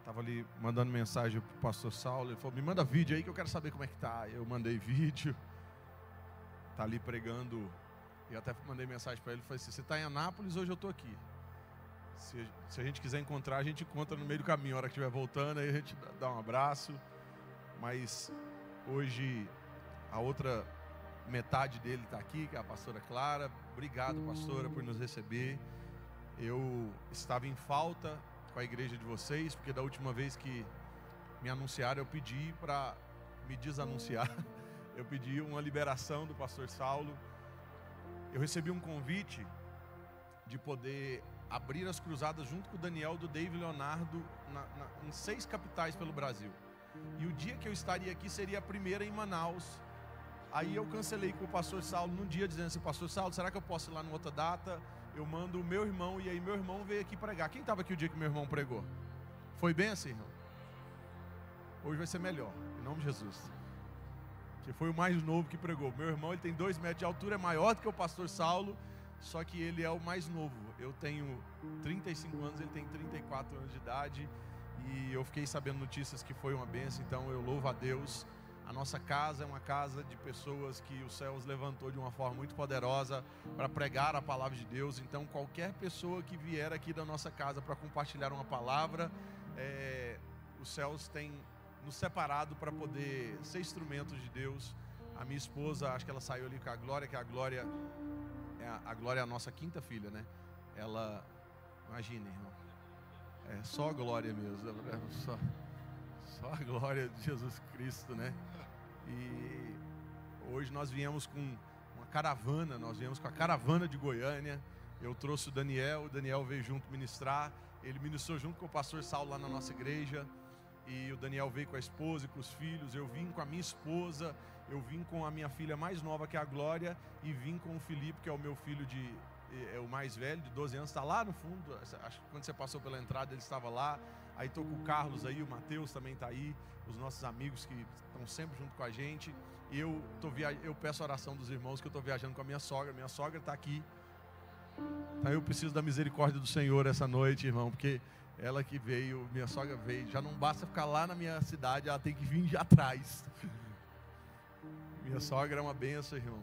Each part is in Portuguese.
Estava ali mandando mensagem para o pastor Saulo. Ele falou, me manda vídeo aí que eu quero saber como é que tá. Eu mandei vídeo. Está ali pregando. E até mandei mensagem para ele. Falei assim, você está em Anápolis, hoje eu estou aqui. Se a gente quiser encontrar, a gente encontra no meio do caminho. A hora que estiver voltando, aí a gente dá um abraço. Mas hoje a outra metade dele está aqui, que é a pastora Clara. Obrigado, pastora, por nos receber. Eu estava em falta com a igreja de vocês, porque da última vez que me anunciaram, eu pedi para me desanunciar. Eu pedi uma liberação do pastor Saulo. Eu recebi um convite de poder abrir as cruzadas junto com o Daniel, do Dave Leonardo, em 6 capitais pelo Brasil. E o dia que eu estaria aqui seria a primeira em Manaus. Aí eu cancelei com o pastor Saulo num dia, dizendo assim, pastor Saulo, será que eu posso ir lá numa outra data? Eu mando o meu irmão, e aí meu irmão veio aqui pregar. Quem estava aqui o dia que meu irmão pregou? Foi bem assim, irmão? Hoje vai ser melhor, em nome de Jesus. Que foi o mais novo que pregou. Meu irmão, ele tem 2 metros de altura, é maior do que o pastor Saulo, só que ele é o mais novo. Eu tenho 35 anos, ele tem 34 anos de idade, e eu fiquei sabendo notícias que foi uma bênção, então eu louvo a Deus. A nossa casa é uma casa de pessoas que os céus levantou de uma forma muito poderosa para pregar a palavra de Deus. Então qualquer pessoa que vier aqui da nossa casa para compartilhar uma palavra, os céus têm nos separado para poder ser instrumentos de Deus. A minha esposa, acho que ela saiu ali com a Glória, que a Glória é a nossa 5ª filha, né? Ela, imagina, irmão, é só a Glória mesmo, só a glória de Jesus Cristo, né? E hoje nós viemos com uma caravana, nós viemos com a caravana de Goiânia. Eu trouxe o Daniel veio junto ministrar, ele ministrou junto com o pastor Saulo lá na nossa igreja. E o Daniel veio com a esposa e com os filhos. Eu vim com a minha esposa, eu vim com a minha filha mais nova, que é a Glória, e vim com o Felipe, que é o meu filho o mais velho, de 12 anos, está lá no fundo. Acho que quando você passou pela entrada ele estava lá. Aí estou com o Carlos aí, o Matheus também está aí, os nossos amigos que estão sempre junto com a gente. E eu peço a oração dos irmãos, que eu estou viajando com a minha sogra está aqui. Então eu preciso da misericórdia do Senhor essa noite, irmão, porque ela que veio, minha sogra veio, já não basta ficar lá na minha cidade, ela tem que vir já atrás. Minha sogra é uma benção, irmão.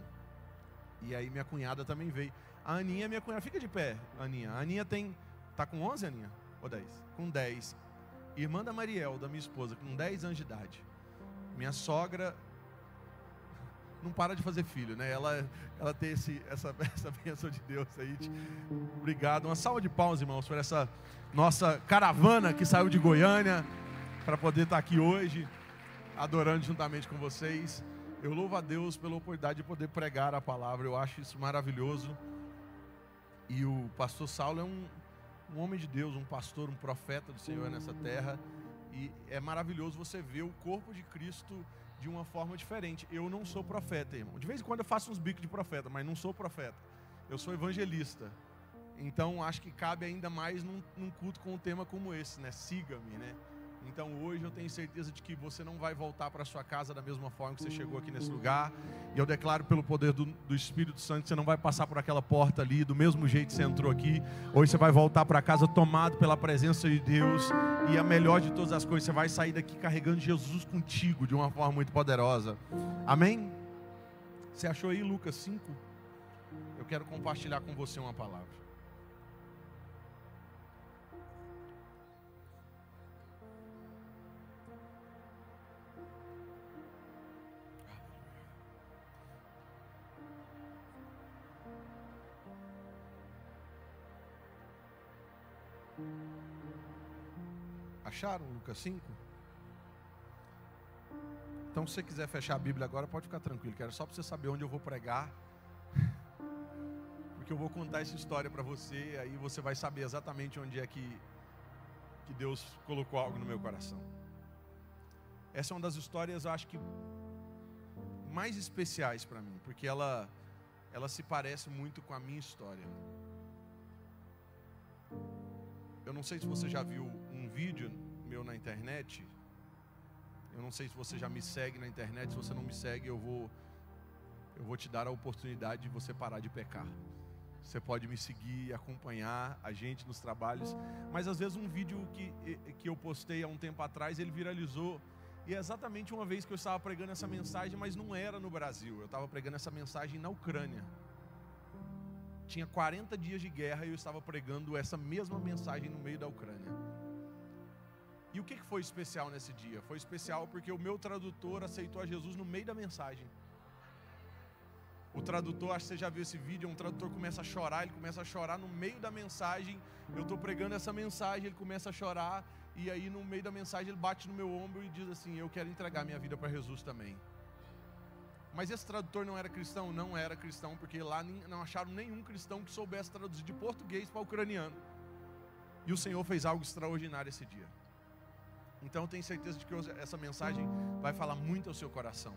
E aí minha cunhada também veio. A Aninha, minha cunhada, fica de pé, Aninha. A Aninha tá com 11, Aninha? Ou 10? Com 10. Irmã da Mariel, da minha esposa, com 10 anos de idade. Minha sogra não para de fazer filho, né? Ela tem essa bênção de Deus aí. Obrigado. Uma salva de palmas, irmãos, por essa nossa caravana que saiu de Goiânia para poder estar aqui hoje, adorando juntamente com vocês. Eu louvo a Deus pela oportunidade de poder pregar a palavra. Eu acho isso maravilhoso. E o pastor Saulo é um homem de Deus, um pastor, um profeta do Senhor nessa terra. E é maravilhoso você ver o corpo de Cristo de uma forma diferente. Eu não sou profeta, irmão. De vez em quando eu faço uns bicos de profeta, mas não sou profeta. Eu sou evangelista. Então acho que cabe ainda mais num culto com um tema como esse, né? Siga-me, né? Então hoje eu tenho certeza de que você não vai voltar para sua casa da mesma forma que você chegou aqui nesse lugar. E eu declaro pelo poder do Espírito Santo que você não vai passar por aquela porta ali do mesmo jeito que você entrou aqui. Hoje você vai voltar para casa tomado pela presença de Deus. E a melhor de todas as coisas, você vai sair daqui carregando Jesus contigo de uma forma muito poderosa. Amém? Você achou aí Lucas 5? Eu quero compartilhar com você uma palavra. Acharam Lucas 5? Então se você quiser fechar a Bíblia agora, pode ficar tranquilo, que era só para você saber onde eu vou pregar. Porque eu vou contar essa história para você, aí você vai saber exatamente onde é que Deus colocou algo no meu coração. Essa é uma das histórias, eu acho que mais especiais para mim, porque ela se parece muito com a minha história. Eu não sei se você já viu um vídeo meu na internet. Eu não sei se você já me segue na internet. Se você não me segue, eu vou te dar a oportunidade de você parar de pecar. Você pode me seguir e acompanhar a gente nos trabalhos. Mas às vezes um vídeo que eu postei há um tempo atrás, ele viralizou. E é exatamente uma vez que eu estava pregando essa mensagem, mas não era no Brasil. Eu estava pregando essa mensagem na Ucrânia. Tinha 40 dias de guerra e eu estava pregando essa mesma mensagem no meio da Ucrânia. E o que foi especial nesse dia? Foi especial porque o meu tradutor aceitou a Jesus no meio da mensagem. O tradutor, acho que você já viu esse vídeo, um tradutor começa a chorar, ele começa a chorar no meio da mensagem. Eu estou pregando essa mensagem, ele começa a chorar, e aí no meio da mensagem ele bate no meu ombro e diz assim: eu quero entregar minha vida para Jesus também. Mas esse tradutor não era cristão? Não era cristão, porque lá não acharam nenhum cristão que soubesse traduzir de português para ucraniano. E o Senhor fez algo extraordinário esse dia. Então eu tenho certeza de que essa mensagem vai falar muito ao seu coração.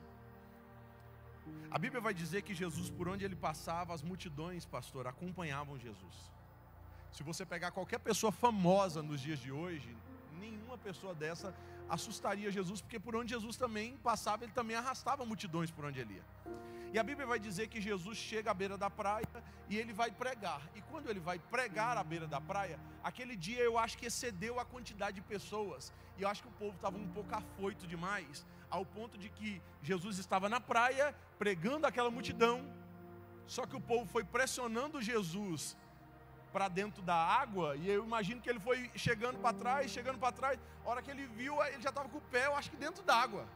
A Bíblia vai dizer que Jesus, por onde ele passava, as multidões, pastor, acompanhavam Jesus. Se você pegar qualquer pessoa famosa nos dias de hoje, nenhuma pessoa dessa assustaria Jesus, porque por onde Jesus também passava, ele também arrastava multidões por onde ele ia. E a Bíblia vai dizer que Jesus chega à beira da praia e ele vai pregar. E quando ele vai pregar à beira da praia, aquele dia eu acho que excedeu a quantidade de pessoas. E eu acho que o povo estava um pouco afoito demais, ao ponto de que Jesus estava na praia, pregando aquela multidão, só que o povo foi pressionando Jesus para dentro da água, e eu imagino que ele foi chegando para trás, a hora que ele viu, ele já estava com o pé, eu acho que dentro da água.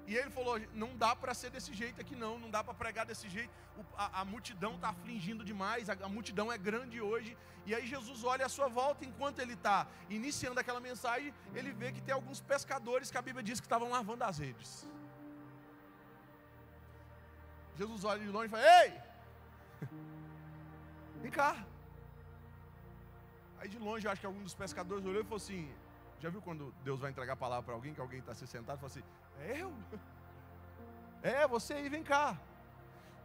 E ele falou: não dá para ser desse jeito aqui não dá para pregar desse jeito, a multidão está afligindo demais, a multidão é grande hoje. E aí Jesus olha à sua volta, enquanto ele está iniciando aquela mensagem, ele vê que tem alguns pescadores que a Bíblia diz que estavam lavando as redes. Jesus olha de longe e fala: ei, vem cá. Aí de longe eu acho que algum dos pescadores olhou e falou assim: já viu quando Deus vai entregar a palavra para alguém, que alguém está se sentado e fala assim: é eu? É, você aí, vem cá.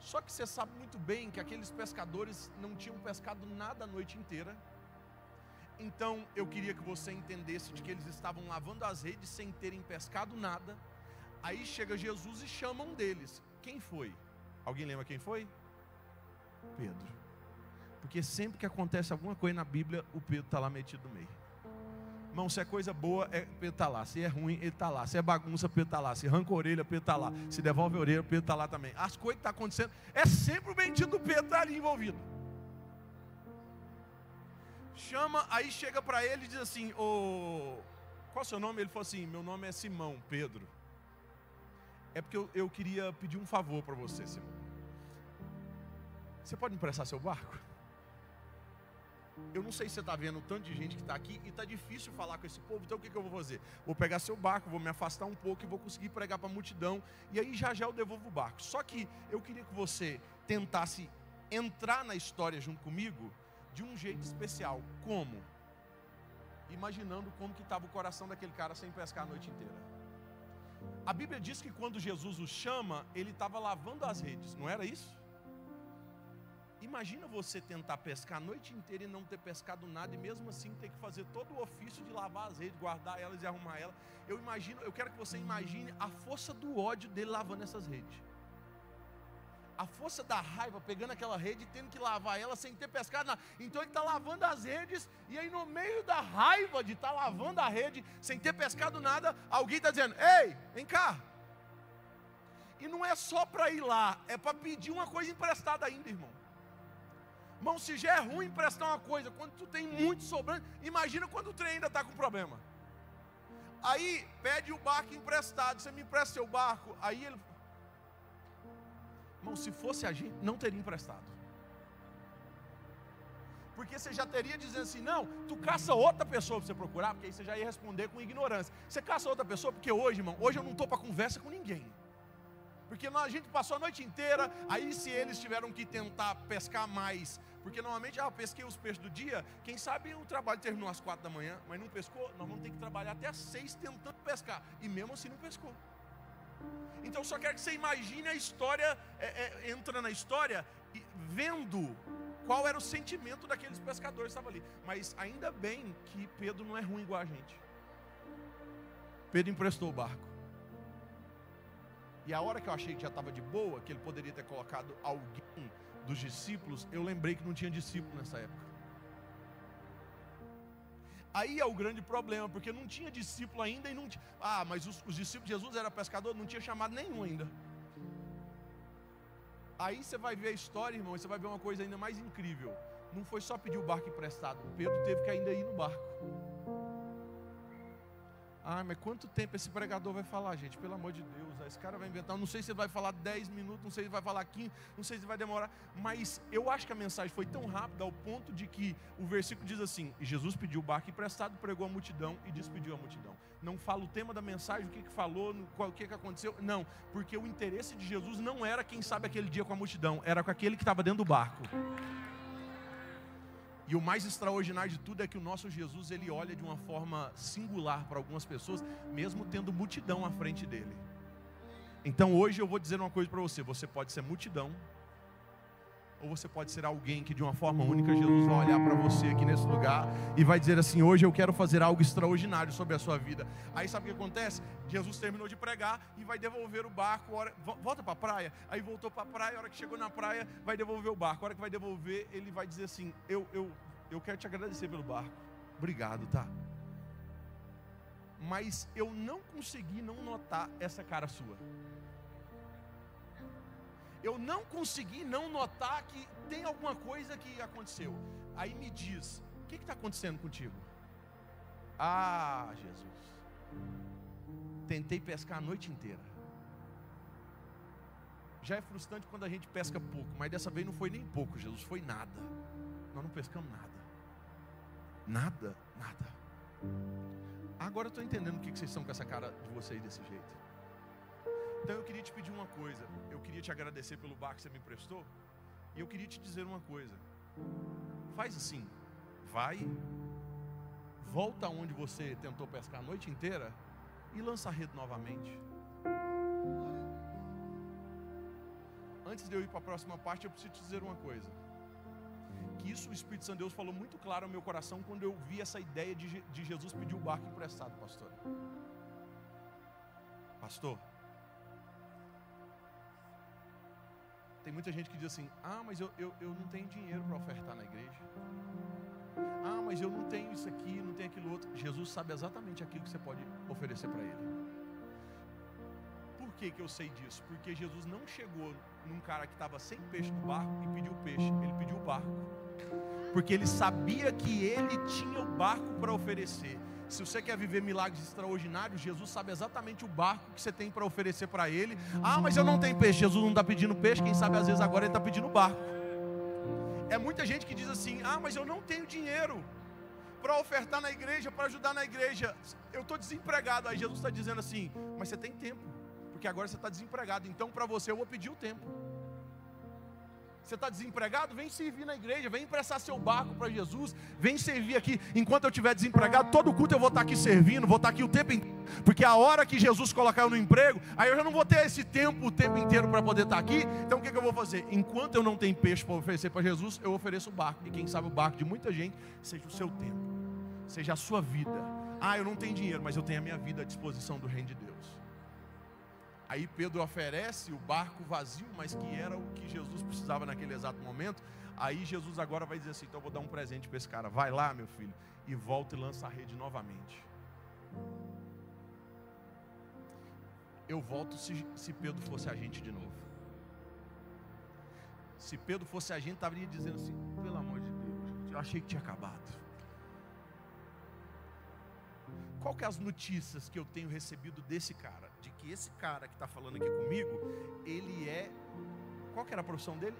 Só que você sabe muito bem que aqueles pescadores não tinham pescado nada a noite inteira. Então eu queria que você entendesse de que eles estavam lavando as redes sem terem pescado nada. Aí chega Jesus e chama um deles. Quem foi? Alguém lembra quem foi? Pedro. Porque sempre que acontece alguma coisa na Bíblia, o Pedro está lá metido no meio. Irmão, se é coisa boa, Pedro está lá. Se é ruim, ele está lá. Se é bagunça, Pedro está lá. Se arranca a orelha, Pedro está lá. Se devolve a orelha, Pedro está lá também. As coisas que estão acontecendo, é sempre o bendito do Pedro está ali envolvido. Chama, aí chega para ele e diz assim: qual é o seu nome? Ele falou assim: meu nome é Simão, Pedro. É porque eu queria pedir um favor para você, Simão. Você pode me emprestar seu barco? Eu não sei se você está vendo o tanto de gente que está aqui e está difícil falar com esse povo, então o que eu vou fazer? Vou pegar seu barco, vou me afastar um pouco e vou conseguir pregar para a multidão, e aí já eu devolvo o barco. Só que eu queria que você tentasse entrar na história junto comigo de um jeito especial. Como? Imaginando como que estava o coração daquele cara sem pescar a noite inteira. A Bíblia diz que quando Jesus o chama, ele estava lavando as redes, não era isso? Imagina você tentar pescar a noite inteira e não ter pescado nada, e mesmo assim ter que fazer todo o ofício de lavar as redes, guardar elas e arrumar elas. Eu quero que você imagine a força do ódio dele lavando essas redes. A força da raiva, pegando aquela rede e tendo que lavar ela sem ter pescado nada. Então ele está lavando as redes, e aí no meio da raiva de estar lavando a rede, sem ter pescado nada, alguém está dizendo: ei, vem cá. E não é só para ir lá, é para pedir uma coisa emprestada ainda, irmão. Irmão, se já é ruim emprestar uma coisa, quando tu tem muito sobrando, imagina quando o trem ainda está com problema. Aí, pede o barco emprestado, você me empresta seu barco, aí ele... Irmão, se fosse a gente, não teria emprestado. Porque você já teria dizendo assim: não, tu caça outra pessoa para você procurar, porque aí você já ia responder com ignorância. Você caça outra pessoa, porque hoje, irmão, hoje eu não estou para conversa com ninguém. Porque a gente passou a noite inteira, aí se eles tiveram que tentar pescar mais, porque normalmente, eu pesquei os peixes do dia, quem sabe o trabalho terminou às 4 da manhã, mas não pescou, nós vamos ter que trabalhar até às 6 tentando pescar, e mesmo assim não pescou. Então só quero que você imagine a história, entra na história, e vendo qual era o sentimento daqueles pescadores que estavam ali. Mas ainda bem que Pedro não é ruim igual a gente. Pedro emprestou o barco. E a hora que eu achei que já estava de boa, que ele poderia ter colocado alguém dos discípulos, eu lembrei que não tinha discípulo nessa época. Aí é o grande problema, porque não tinha discípulo ainda e não tinha... mas os discípulos de Jesus eram pescadores, não tinha chamado nenhum ainda. Aí você vai ver a história, irmão, e você vai ver uma coisa ainda mais incrível. Não foi só pedir o barco emprestado, Pedro teve que ainda ir no barco. Mas quanto tempo esse pregador vai falar, gente? Pelo amor de Deus, esse cara vai inventar. Não sei se ele vai falar 10 minutos, não sei se ele vai falar 15, não sei se vai demorar. Mas eu acho que a mensagem foi tão rápida ao ponto de que o versículo diz assim: e Jesus pediu o barco emprestado, pregou a multidão e despediu a multidão. Não fala o tema da mensagem, o que falou, o que aconteceu. Não, porque o interesse de Jesus não era, quem sabe, aquele dia com a multidão, era com aquele que estava dentro do barco. E o mais extraordinário de tudo é que o nosso Jesus, ele olha de uma forma singular para algumas pessoas, mesmo tendo multidão à frente dele. Então hoje eu vou dizer uma coisa para você: você pode ser multidão, ou você pode ser alguém que de uma forma única Jesus vai olhar para você aqui nesse lugar e vai dizer assim: hoje eu quero fazer algo extraordinário sobre a sua vida. Aí sabe o que acontece? Jesus terminou de pregar e vai devolver o barco, volta para a praia. Aí voltou para a praia, a hora que chegou na praia vai devolver o barco. A hora que vai devolver, ele vai dizer assim: eu quero te agradecer pelo barco, obrigado, tá? Mas eu não consegui não notar essa cara sua. Eu não consegui não notar que tem alguma coisa que aconteceu. Aí me diz: o que está acontecendo contigo? Jesus, tentei pescar a noite inteira. Já é frustrante quando a gente pesca pouco, mas dessa vez não foi nem pouco, Jesus, foi nada. Nós não pescamos nada. Nada. Agora eu estou entendendo o que vocês são com essa cara de vocês desse jeito. Então eu queria te pedir uma coisa. Eu queria te agradecer pelo barco que você me emprestou. E eu queria te dizer uma coisa. Faz assim: vai, volta onde você tentou pescar a noite inteira e lança a rede novamente. Antes de eu ir para a próxima parte, eu preciso te dizer uma coisa. Que isso o Espírito Santo de Deus falou muito claro ao meu coração quando eu vi essa ideia de Jesus pedir o barco emprestado, pastor. Pastor, tem muita gente que diz assim: mas eu não tenho dinheiro para ofertar na igreja. Mas eu não tenho isso aqui, não tenho aquilo outro. Jesus sabe exatamente aquilo que você pode oferecer para Ele. Por que eu sei disso? Porque Jesus não chegou num cara que estava sem peixe no barco e pediu peixe. Ele pediu o barco. Porque Ele sabia que Ele tinha o barco para oferecer. Se você quer viver milagres extraordinários, Jesus sabe exatamente o barco que você tem para oferecer para Ele. Mas eu não tenho peixe. Jesus não está pedindo peixe. Quem sabe às vezes agora Ele está pedindo barco. É muita gente que diz assim: mas eu não tenho dinheiro para ofertar na igreja, para ajudar na igreja. Eu estou desempregado. Aí Jesus está dizendo assim: mas você tem tempo, porque agora você está desempregado. Então para você eu vou pedir o tempo. Você está desempregado? Vem servir na igreja, vem emprestar seu barco para Jesus, vem servir aqui. Enquanto eu estiver desempregado, todo culto eu vou estar aqui servindo, vou estar aqui o tempo inteiro. Porque a hora que Jesus colocar eu no emprego, aí eu já não vou ter esse tempo, o tempo inteiro para poder estar aqui. Então o que eu vou fazer? Enquanto eu não tenho peixe para oferecer para Jesus, eu ofereço o barco. E quem sabe o barco de muita gente seja o seu tempo, seja a sua vida. Eu não tenho dinheiro, mas eu tenho a minha vida à disposição do reino de Deus. Aí Pedro oferece o barco vazio, mas que era o que Jesus precisava naquele exato momento. Aí Jesus agora vai dizer assim: então eu vou dar um presente para esse cara. Vai lá, meu filho, e volta e lança a rede novamente. Eu volto se Pedro fosse a gente de novo. Se Pedro fosse a gente, estaria dizendo assim: pelo amor de Deus, gente, eu achei que tinha acabado. Qual que é as notícias que eu tenho recebido desse cara? De que esse cara que está falando aqui comigo, ele é... Qual que era a profissão dele?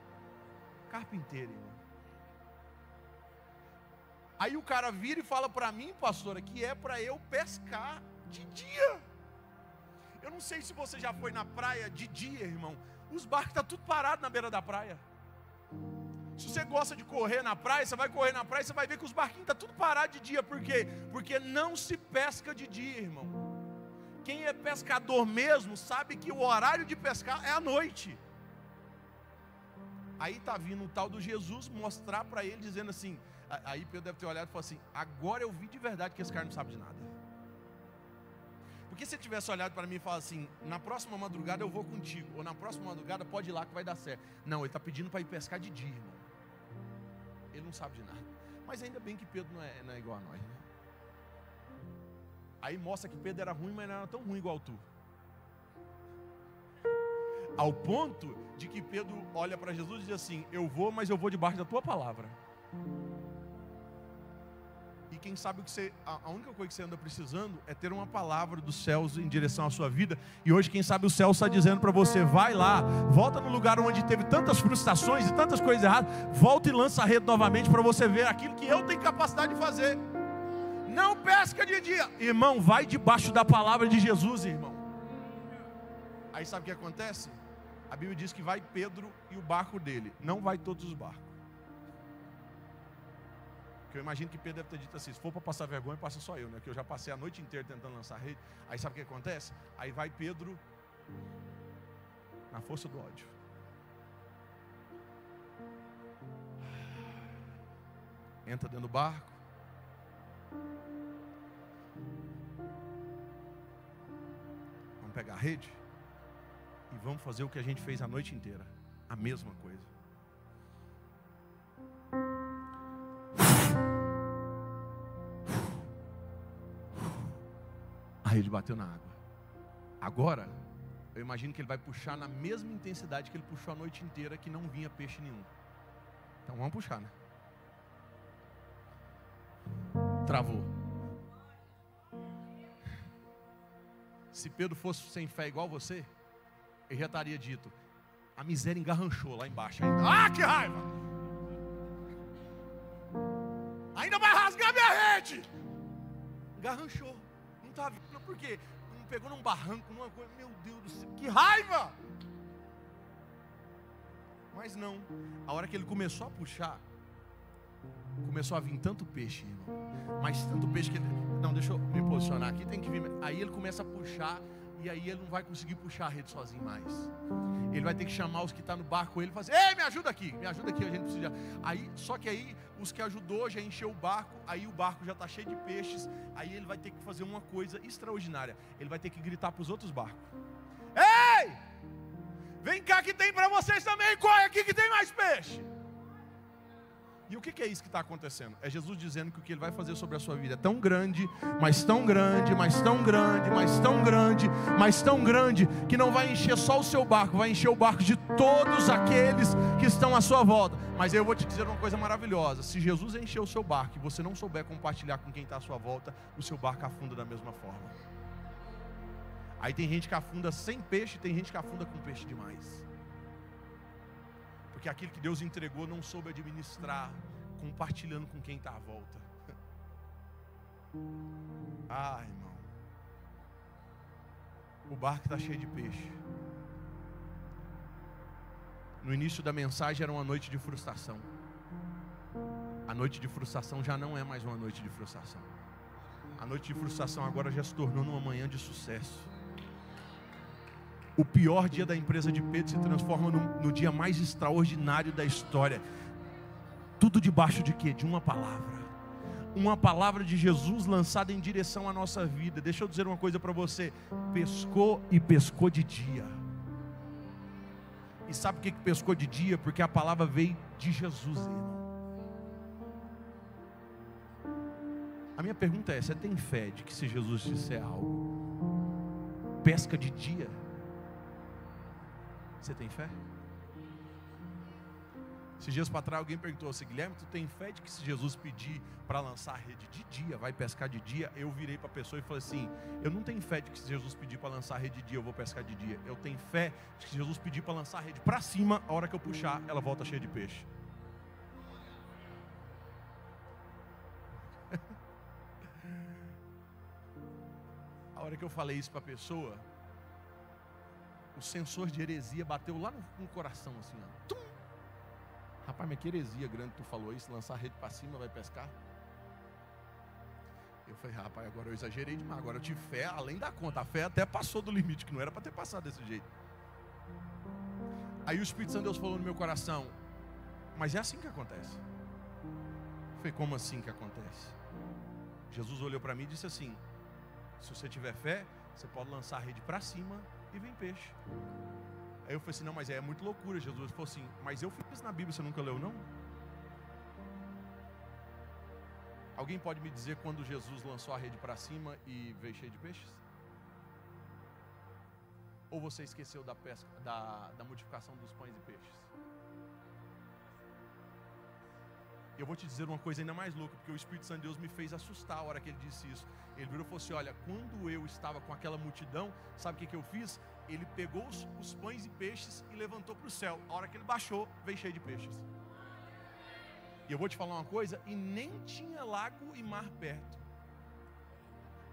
Carpinteiro, irmão. Aí o cara vira e fala para mim, pastora, que é para eu pescar de dia. Eu não sei se você já foi na praia de dia, irmão. Os barcos estão tudo parados na beira da praia. Se você gosta de correr na praia, você vai correr na praia, você vai ver que os barquinhos estão tudo parados de dia. Por quê? Porque não se pesca de dia, irmão. Quem é pescador mesmo sabe que o horário de pescar é à noite. Aí está vindo o tal do Jesus mostrar para ele, dizendo assim... Aí Pedro deve ter olhado e falado assim: agora eu vi de verdade que esse cara não sabe de nada. Porque se ele tivesse olhado para mim e falado assim, na próxima madrugada eu vou contigo, ou na próxima madrugada pode ir lá que vai dar certo. Não, ele está pedindo para ir pescar de dia, irmão. Ele não sabe de nada. Mas ainda bem que Pedro não é igual a nós, né? Aí mostra que Pedro era ruim, mas não era tão ruim igual tu. Ao ponto de que Pedro olha para Jesus e diz assim, eu vou, mas eu vou debaixo da tua palavra. E quem sabe a única coisa que você anda precisando é ter uma palavra dos céus em direção à sua vida. E hoje quem sabe o céu está dizendo para você, vai lá, volta no lugar onde teve tantas frustrações e tantas coisas erradas, volta e lança a rede novamente para você ver aquilo que eu tenho capacidade de fazer. Não pesca de dia, irmão, vai debaixo da palavra de Jesus, irmão. Aí sabe o que acontece? A Bíblia diz que vai Pedro e o barco dele, não vai todos os barcos. Porque eu imagino que Pedro deve ter dito assim, se for para passar vergonha, passa só eu, né? Porque eu já passei a noite inteira tentando lançar a rede. Aí sabe o que acontece? Aí vai Pedro na força do ódio. Entra dentro do barco. Vamos pegar a rede e vamos fazer o que a gente fez a noite inteira. A mesma coisa. A rede bateu na água. Agora, eu imagino que ele vai puxar na mesma intensidade que ele puxou a noite inteira, que não vinha peixe nenhum. Então vamos puxar, né? Travou. Se Pedro fosse sem fé igual você, ele já estaria dito, a miséria engarranchou lá embaixo ainda. Ah, que raiva! Ainda vai rasgar minha rede! Engarranchou. Não está vindo, por quê? Não pegou num barranco, numa coisa, meu Deus do céu, que raiva! Mas não, a hora que ele começou a puxar, começou a vir tanto peixe, irmão. Mas tanto peixe que ele... Não, deixa eu me posicionar aqui, tem que vir. Aí ele começa a puxar, e aí ele não vai conseguir puxar a rede sozinho mais. Ele vai ter que chamar os que estão no barco com ele e fazer, ei, me ajuda aqui, a gente precisa. Aí, só que aí, os que ajudou já encheu o barco, aí o barco já está cheio de peixes, aí ele vai ter que fazer uma coisa extraordinária. Ele vai ter que gritar para os outros barcos, ei, vem cá que tem para vocês também, corre aqui que tem mais peixe. E o que é isso que está acontecendo? É Jesus dizendo que o que Ele vai fazer sobre a sua vida é tão grande, mas tão grande, mas tão grande, mas tão grande, mas tão grande, que não vai encher só o seu barco, vai encher o barco de todos aqueles que estão à sua volta. Mas eu vou te dizer uma coisa maravilhosa, se Jesus encher o seu barco e você não souber compartilhar com quem está à sua volta, o seu barco afunda da mesma forma. Aí tem gente que afunda sem peixe, tem gente que afunda com peixe demais. Porque aquilo que Deus entregou não soube administrar, compartilhando com quem está à volta. Ah, irmão, o barco está cheio de peixe. No início da mensagem era uma noite de frustração. A noite de frustração já não é mais uma noite de frustração. A noite de frustração agora já se tornou numa manhã de sucesso. O pior dia da empresa de Pedro se transforma no dia mais extraordinário da história. Tudo debaixo de quê? De uma palavra. Uma palavra de Jesus lançada em direção à nossa vida. Deixa eu dizer uma coisa para você. Pescou e pescou de dia. E sabe por que pescou de dia? Porque a palavra veio de Jesus, irmão. A minha pergunta é, você tem fé de que se Jesus disser algo, pesca de dia? Você tem fé? Esses dias para trás alguém perguntou assim, Guilherme, tu tem fé de que se Jesus pedir para lançar a rede de dia, vai pescar de dia? Eu virei para a pessoa e falei assim, eu não tenho fé de que se Jesus pedir para lançar a rede de dia, eu vou pescar de dia. Eu tenho fé de que se Jesus pedir para lançar a rede para cima, a hora que eu puxar, ela volta cheia de peixe. A hora que eu falei isso para a pessoa, o sensor de heresia bateu lá no coração, assim, ó. Tum! Rapaz, mas que heresia grande tu falou isso, lançar a rede para cima, vai pescar? Eu falei, rapaz, agora eu exagerei demais, agora eu tive fé além da conta, a fé até passou do limite, que não era para ter passado desse jeito. Aí o Espírito Santo de Deus falou no meu coração, mas é assim que acontece. Eu falei, como assim que acontece? Jesus olhou para mim e disse assim, se você tiver fé, Você pode lançar a rede para cima e vem peixe. Aí eu falei assim, não, mas é muito loucura, Jesus. Ele falou assim, mas eu fiz isso na Bíblia, você nunca leu, não? Alguém pode me dizer quando Jesus lançou a rede para cima e veio cheio de peixes? Ou você esqueceu da pesca, da multiplicação dos pães e peixes? Eu vou te dizer uma coisa ainda mais louca, porque o Espírito Santo de Deus me fez assustar a hora que ele disse isso. Ele virou e falou assim, olha, quando eu estava com aquela multidão, sabe o que eu fiz? Ele pegou os pães e peixes e levantou para o céu. A hora que ele baixou, veio cheio de peixes. E eu vou te falar uma coisa, e nem tinha lago e mar perto.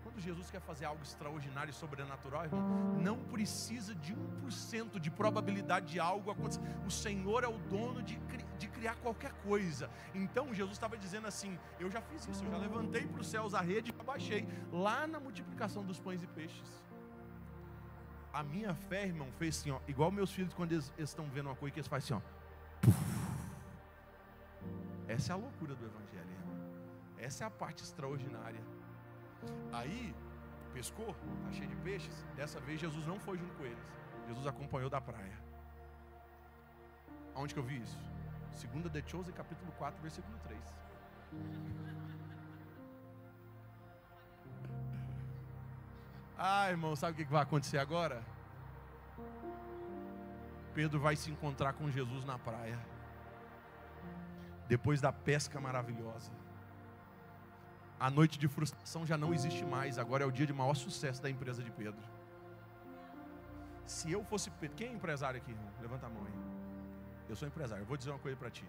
Quando Jesus quer fazer algo extraordinário e sobrenatural, irmão, não precisa de 1% de probabilidade de algo acontecer. O Senhor é o dono de criar qualquer coisa. Então Jesus estava dizendo assim, eu já fiz isso, eu já levantei para os céus a rede e abaixei, lá na multiplicação dos pães e peixes. A minha fé, irmão, fez assim, ó, igual meus filhos quando eles estão vendo uma coisa que eles fazem assim, ó. Essa é a loucura do Evangelho, irmão. Essa é a parte extraordinária. Aí, pescou, está cheio de peixes. Dessa vez Jesus não foi junto com eles. Jesus acompanhou da praia. Aonde que eu vi isso? 2 de Chosen, capítulo 4, versículo 3. Ah, irmão, sabe o que vai acontecer agora? Pedro vai se encontrar com Jesus na praia. Depois da pesca maravilhosa. A noite de frustração já não existe mais. Agora é o dia de maior sucesso da empresa de Pedro. Se eu fosse Pedro... Quem é empresário aqui, irmão? Levanta a mão aí. Eu sou empresário. Eu vou dizer uma coisa para ti.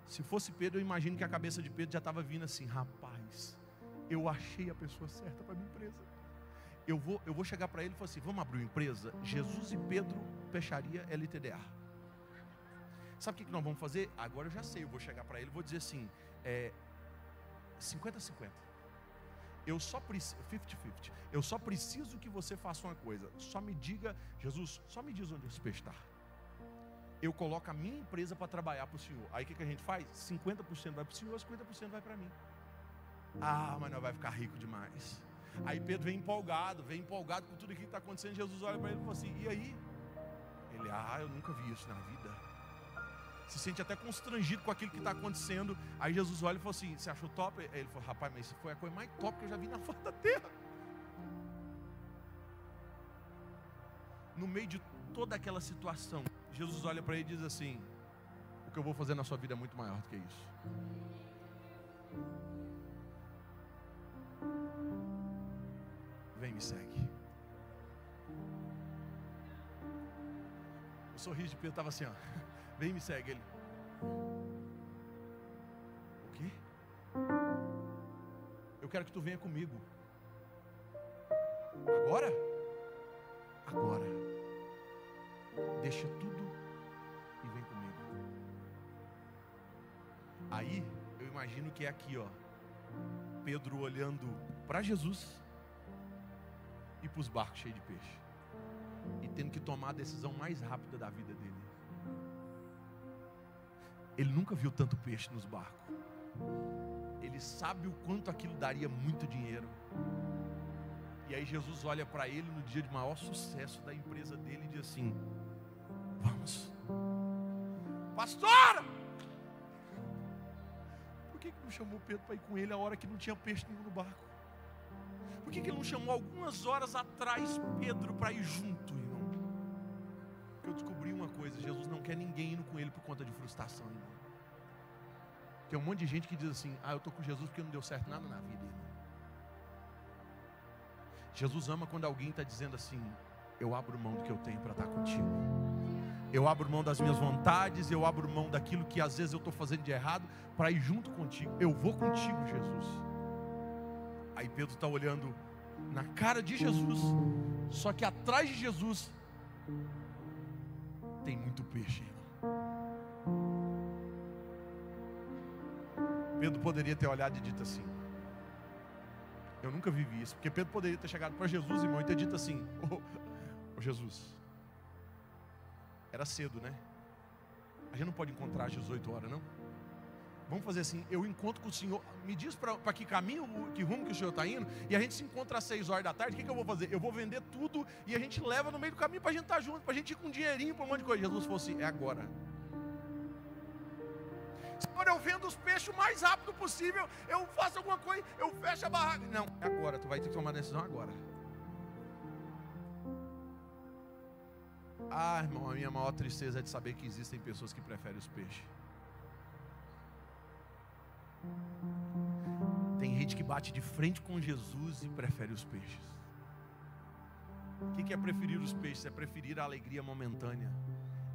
Se fosse Pedro, eu imagino que a cabeça de Pedro já estava vindo assim. Rapaz, eu achei a pessoa certa para a minha empresa. Eu vou chegar para ele e falar assim, vamos abrir uma empresa? Jesus e Pedro, Peixaria LTDA. Sabe o que nós vamos fazer? Agora eu já sei, eu vou chegar para ele e vou dizer assim, 50-50. Eu só preciso, 50-50. Eu só preciso que você faça uma coisa. Só me diga, Jesus, só me diz onde esse peixe está. Eu coloco a minha empresa para trabalhar para o Senhor. Aí o que a gente faz? 50% vai para o Senhor, 50% vai para mim. Ah, mas nós vai ficar rico demais. Aí Pedro vem empolgado com tudo aquilo que está acontecendo. Jesus olha para ele e fala assim, e aí? Ele, eu nunca vi isso na vida. Se sente até constrangido com aquilo que está acontecendo. Aí Jesus olha e falou assim, você achou top? Aí ele falou, rapaz, mas isso foi a coisa mais top que eu já vi na face da terra. No meio de toda aquela situação, Jesus olha para ele e diz assim, o que eu vou fazer na sua vida é muito maior do que isso. Vem, me segue. O sorriso de Pedro estava assim, ó. Vem, me segue. Ele, o quê? Eu quero que tu venha comigo. Agora? Agora. Deixa tudo e vem comigo. Aí, eu imagino que é aqui, ó. Pedro olhando para Jesus e para os barcos cheios de peixe. E tendo que tomar a decisão mais rápida da vida dele. Ele nunca viu tanto peixe nos barcos. Ele sabe o quanto aquilo daria muito dinheiro. E aí Jesus olha para ele no dia de maior sucesso da empresa dele e diz assim, vamos. Pastor! Por que não chamou Pedro para ir com ele a hora que não tinha peixe nenhum no barco? Por que ele não chamou algumas horas atrás Pedro para ir junto, irmão? Porque eu descobri uma coisa, Jesus não quer ninguém indo com ele por conta de frustração, irmão. Tem um monte de gente que diz assim, eu estou com Jesus porque não deu certo nada na vida, irmão. Jesus ama quando alguém está dizendo assim, eu abro mão do que eu tenho para estar contigo. Eu abro mão das minhas vontades, eu abro mão daquilo que às vezes eu estou fazendo de errado para ir junto contigo. Eu vou contigo, Jesus. Aí Pedro está olhando na cara de Jesus, só que atrás de Jesus tem muito peixe, irmão. Pedro poderia ter olhado e dito assim, eu nunca vivi isso, porque Pedro poderia ter chegado para Jesus, irmão, e ter dito assim, ô Jesus, era cedo, né? A gente não pode encontrar às 18 horas, não? Vamos fazer assim, eu encontro com o senhor, me diz para que caminho, que rumo que o senhor está indo, e a gente se encontra às 6 horas da tarde. O que eu vou fazer? Eu vou vender tudo e a gente leva no meio do caminho para a gente estar junto, para a gente ir com um dinheirinho, para um monte de coisa. Jesus falou assim, é agora. Senhor, eu vendo os peixes o mais rápido possível, eu faço alguma coisa, eu fecho a barraca. Não, é agora, tu vai ter que tomar a decisão agora. Ah, irmão, a minha maior tristeza é de saber que existem pessoas que preferem os peixes. Tem gente que bate de frente com Jesus e prefere os peixes. O que é preferir os peixes? É preferir a alegria momentânea.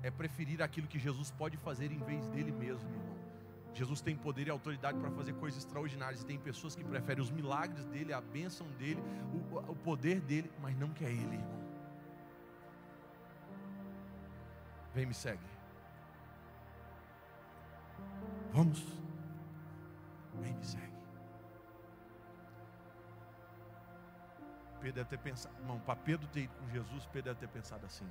É preferir aquilo que Jesus pode fazer em vez dele mesmo, irmão. Jesus tem poder e autoridade para fazer coisas extraordinárias. E tem pessoas que preferem os milagres dele, a bênção dele, o poder dele, mas não quer ele, irmão. Vem, me segue. Vamos. Vem, me segue. Pedro deve ter pensado, irmão, para Pedro ter ido com Jesus, Pedro deve ter pensado assim: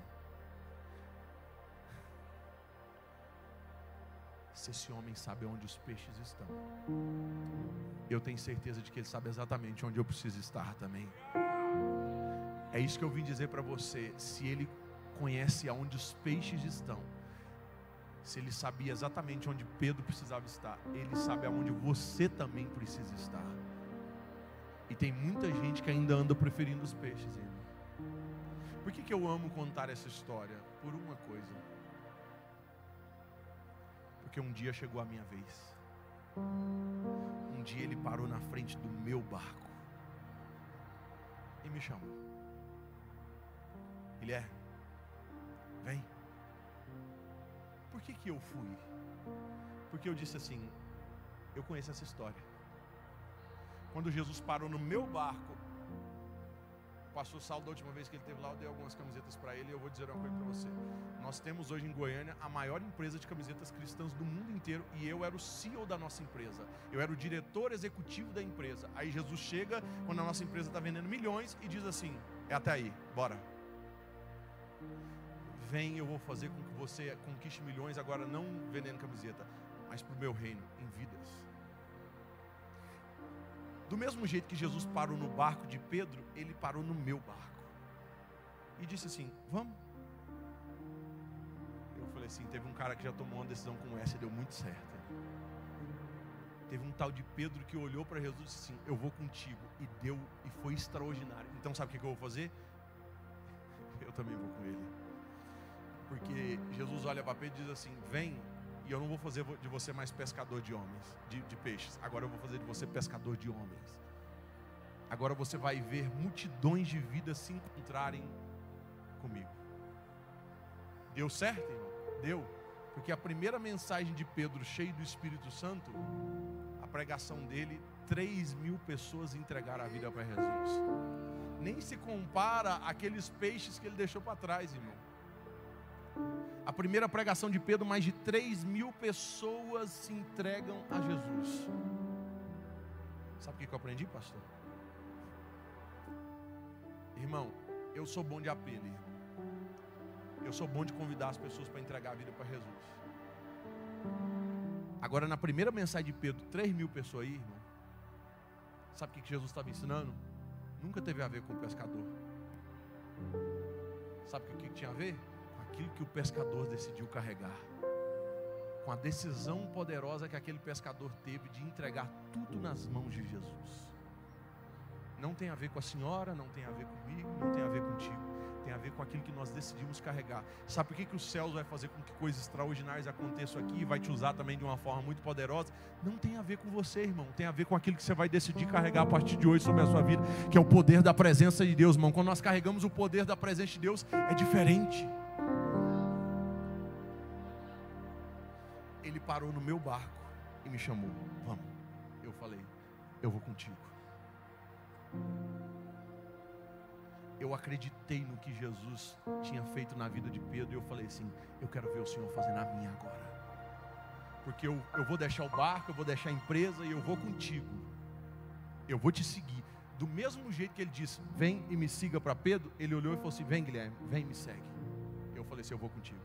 se esse homem sabe onde os peixes estão, eu tenho certeza de que ele sabe exatamente onde eu preciso estar também. É isso que eu vim dizer para você. Se ele conhece aonde os peixes estão, se ele sabia exatamente onde Pedro precisava estar, ele sabe aonde você também precisa estar. E tem muita gente que ainda anda preferindo os peixes, irmão. Por que eu amo contar essa história? Por uma coisa: porque um dia chegou a minha vez. Um dia ele parou na frente do meu barco e me chamou. Guilherme, vem. Por que eu fui? Porque eu disse assim: eu conheço essa história. Quando Jesus parou no meu barco, o pastor Saulo, da última vez que ele esteve lá, eu dei algumas camisetas para ele. E eu vou dizer uma coisa para você: nós temos hoje em Goiânia a maior empresa de camisetas cristãs do mundo inteiro, e eu era o CEO da nossa empresa, eu era o diretor executivo da empresa. Aí Jesus chega, quando a nossa empresa está vendendo milhões, e diz assim: é até aí, bora. Vem, eu vou fazer com que você conquiste milhões, agora não vendendo camiseta, mas para o meu reino, em vidas. Do mesmo jeito que Jesus parou no barco de Pedro, ele parou no meu barco e disse assim: vamos. Eu falei assim: teve um cara que já tomou uma decisão como essa e deu muito certo. Teve um tal de Pedro que olhou para Jesus e disse assim: eu vou contigo, e deu, e foi extraordinário. Então sabe o que eu vou fazer? Eu também vou com ele. Porque Jesus olha para Pedro e diz assim: vem, e eu não vou fazer de você mais pescador de homens, de peixes. Agora eu vou fazer de você pescador de homens. Agora você vai ver multidões de vidas se encontrarem comigo. Deu certo, irmão? Deu. Porque a primeira mensagem de Pedro, cheio do Espírito Santo, a pregação dele, 3.000 pessoas entregaram a vida para Jesus. Nem se compara àqueles peixes que ele deixou para trás, irmão. A primeira pregação de Pedro, mais de 3.000 pessoas se entregam a Jesus. Sabe o que eu aprendi, pastor? Irmão, eu sou bom de apelo, irmão. Eu sou bom de convidar as pessoas para entregar a vida para Jesus. Agora, na primeira mensagem de Pedro, 3.000 pessoas aí, irmão. Sabe o que Jesus estava ensinando? Nunca teve a ver com o pescador. Sabe o que tinha a ver? Aquilo que o pescador decidiu carregar, com a decisão poderosa que aquele pescador teve de entregar tudo nas mãos de Jesus. Não tem a ver com a senhora, não tem a ver comigo, não tem a ver contigo, tem a ver com aquilo que nós decidimos carregar. Sabe por que os céus vai fazer com que coisas extraordinárias aconteçam aqui e vai te usar também de uma forma muito poderosa? Não tem a ver com você, irmão, tem a ver com aquilo que você vai decidir carregar a partir de hoje sobre a sua vida, que é o poder da presença de Deus, irmão. Quando nós carregamos o poder da presença de Deus, é diferente. Ele parou no meu barco e me chamou: vamos. Eu falei: eu vou contigo. Eu acreditei no que Jesus tinha feito na vida de Pedro, e eu falei assim: eu quero ver o Senhor fazer na minha agora. Porque eu vou deixar o barco, eu vou deixar a empresa e eu vou contigo. Eu vou te seguir. Do mesmo jeito que ele disse: vem e me siga, para Pedro, ele olhou e falou assim: vem, Guilherme, vem e me segue. Eu falei assim: eu vou contigo.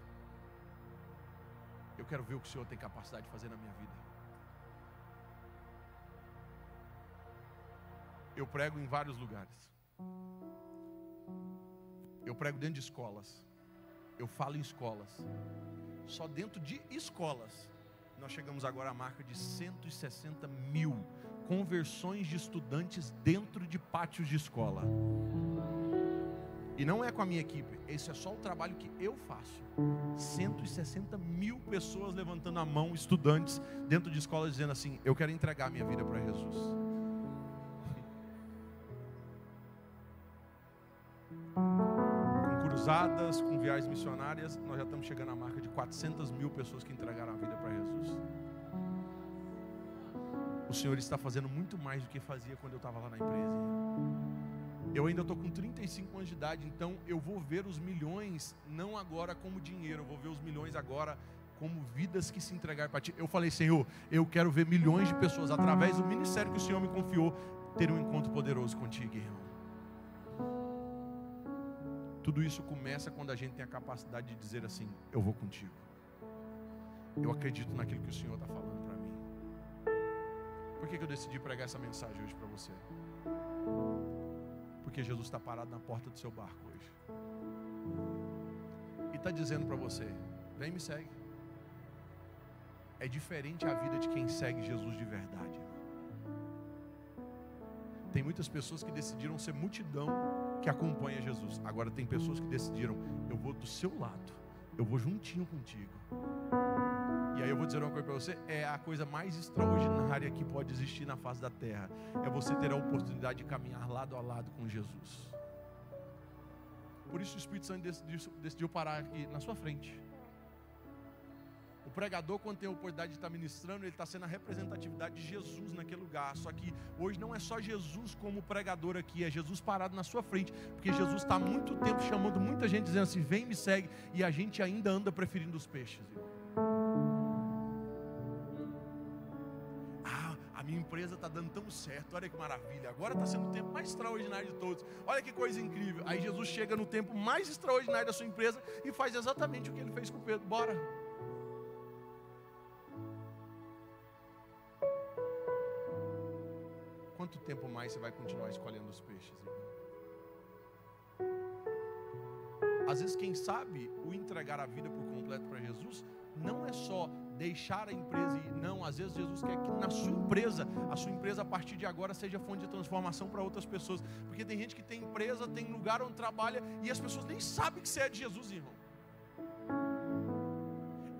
Eu quero ver o que o Senhor tem capacidade de fazer na minha vida. Eu prego em vários lugares. Eu prego dentro de escolas. Eu falo em escolas. Só dentro de escolas nós chegamos agora à marca de 160 mil conversões de estudantes dentro de pátios de escola. E não é com a minha equipe, esse é só o trabalho que eu faço. 160 mil pessoas levantando a mão, estudantes dentro de escolas dizendo assim: eu quero entregar a minha vida para Jesus. Com cruzadas, com viagens missionárias, nós já estamos chegando à marca de 400 mil pessoas que entregaram a vida para Jesus. O Senhor está fazendo muito mais do que fazia quando eu estava lá na empresa. Eu ainda estou com 35 anos de idade, então eu vou ver os milhões, não agora como dinheiro, eu vou ver os milhões agora como vidas que se entregaram para Ti. Eu falei: Senhor, eu quero ver milhões de pessoas, através do ministério que o Senhor me confiou, ter um encontro poderoso contigo, irmão. Tudo isso começa quando a gente tem a capacidade de dizer assim: eu vou contigo. Eu acredito naquilo que o Senhor está falando para mim. Por que eu decidi pregar essa mensagem hoje para você? Porque Jesus está parado na porta do seu barco hoje. E está dizendo para você: vem, me segue. É diferente a vida de quem segue Jesus de verdade. Tem muitas pessoas que decidiram ser multidão que acompanha Jesus. Agora tem pessoas que decidiram: eu vou do seu lado, eu vou juntinho contigo. E aí eu vou dizer uma coisa para você: é a coisa mais extraordinária que pode existir na face da terra. É você ter a oportunidade de caminhar lado a lado com Jesus. Por isso o Espírito Santo decidiu parar aqui na sua frente. O pregador, quando tem a oportunidade de estar ministrando, ele está sendo a representatividade de Jesus naquele lugar. Só que hoje não é só Jesus como pregador aqui, é Jesus parado na sua frente. Porque Jesus está há muito tempo chamando muita gente, dizendo assim: vem, me segue. E a gente ainda anda preferindo os peixes, irmão. A minha empresa está dando tão certo, olha que maravilha, agora está sendo o tempo mais extraordinário de todos, olha que coisa incrível. Aí Jesus chega no tempo mais extraordinário da sua empresa e faz exatamente o que ele fez com Pedro: bora. Quanto tempo mais você vai continuar escolhendo os peixes, irmão? Às vezes, quem sabe, o entregar a vida por completo para Jesus não é só deixar a empresa ir. Não, às vezes Jesus quer que na sua empresa, a sua empresa a partir de agora seja fonte de transformação para outras pessoas. Porque tem gente que tem empresa, tem lugar onde trabalha e as pessoas nem sabem que você é de Jesus, irmão.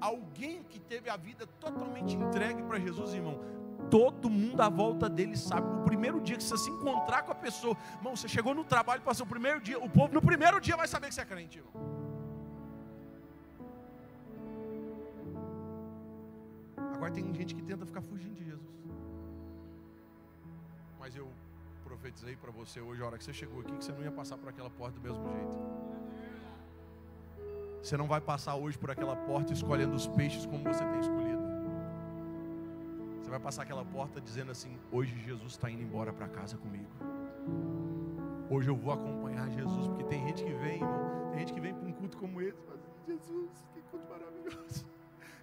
Alguém que teve a vida totalmente entregue para Jesus, irmão, todo mundo à volta dele sabe. O primeiro dia que você se encontrar com a pessoa, irmão, você chegou no trabalho, passou o primeiro dia, o povo no primeiro dia vai saber que você é crente, irmão. Agora tem gente que tenta ficar fugindo de Jesus. Mas eu profetizei para você hoje, a hora que você chegou aqui, que você não ia passar por aquela porta do mesmo jeito. Você não vai passar hoje por aquela porta escolhendo os peixes como você tem escolhido. Você vai passar aquela porta dizendo assim: hoje Jesus está indo embora para casa comigo. Hoje eu vou acompanhar Jesus. Porque tem gente que vem, irmão, tem gente que vem para um culto como esse, mas Jesus, que culto maravilhoso,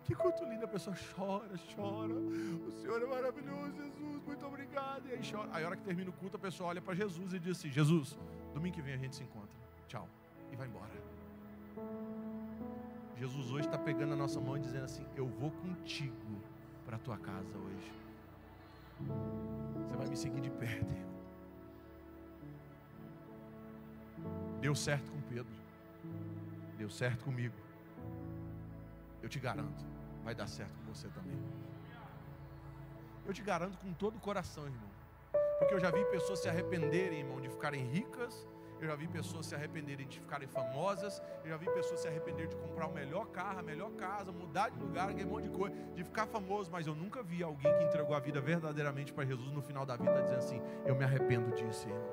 que culto lindo. A pessoa chora, o Senhor é maravilhoso, Jesus, muito obrigado. E aí chora. Aí a hora que termina o culto, a pessoa olha para Jesus e diz assim: Jesus, domingo que vem a gente se encontra, tchau, e vai embora. Jesus hoje está pegando a nossa mão e dizendo assim: eu vou contigo para a tua casa hoje. Você vai me seguir de perto, irmão. Deu certo com Pedro, deu certo comigo. Eu te garanto, vai dar certo com você também. Eu te garanto com todo o coração, irmão. Porque eu já vi pessoas se arrependerem, irmão, de ficarem ricas. Eu já vi pessoas se arrependerem de ficarem famosas. Eu já vi pessoas se arrependerem de comprar o melhor carro, a melhor casa, mudar de lugar, aquele monte de coisa, de ficar famoso. Mas eu nunca vi alguém que entregou a vida verdadeiramente para Jesus no final da vida dizendo assim: eu me arrependo disso, irmão.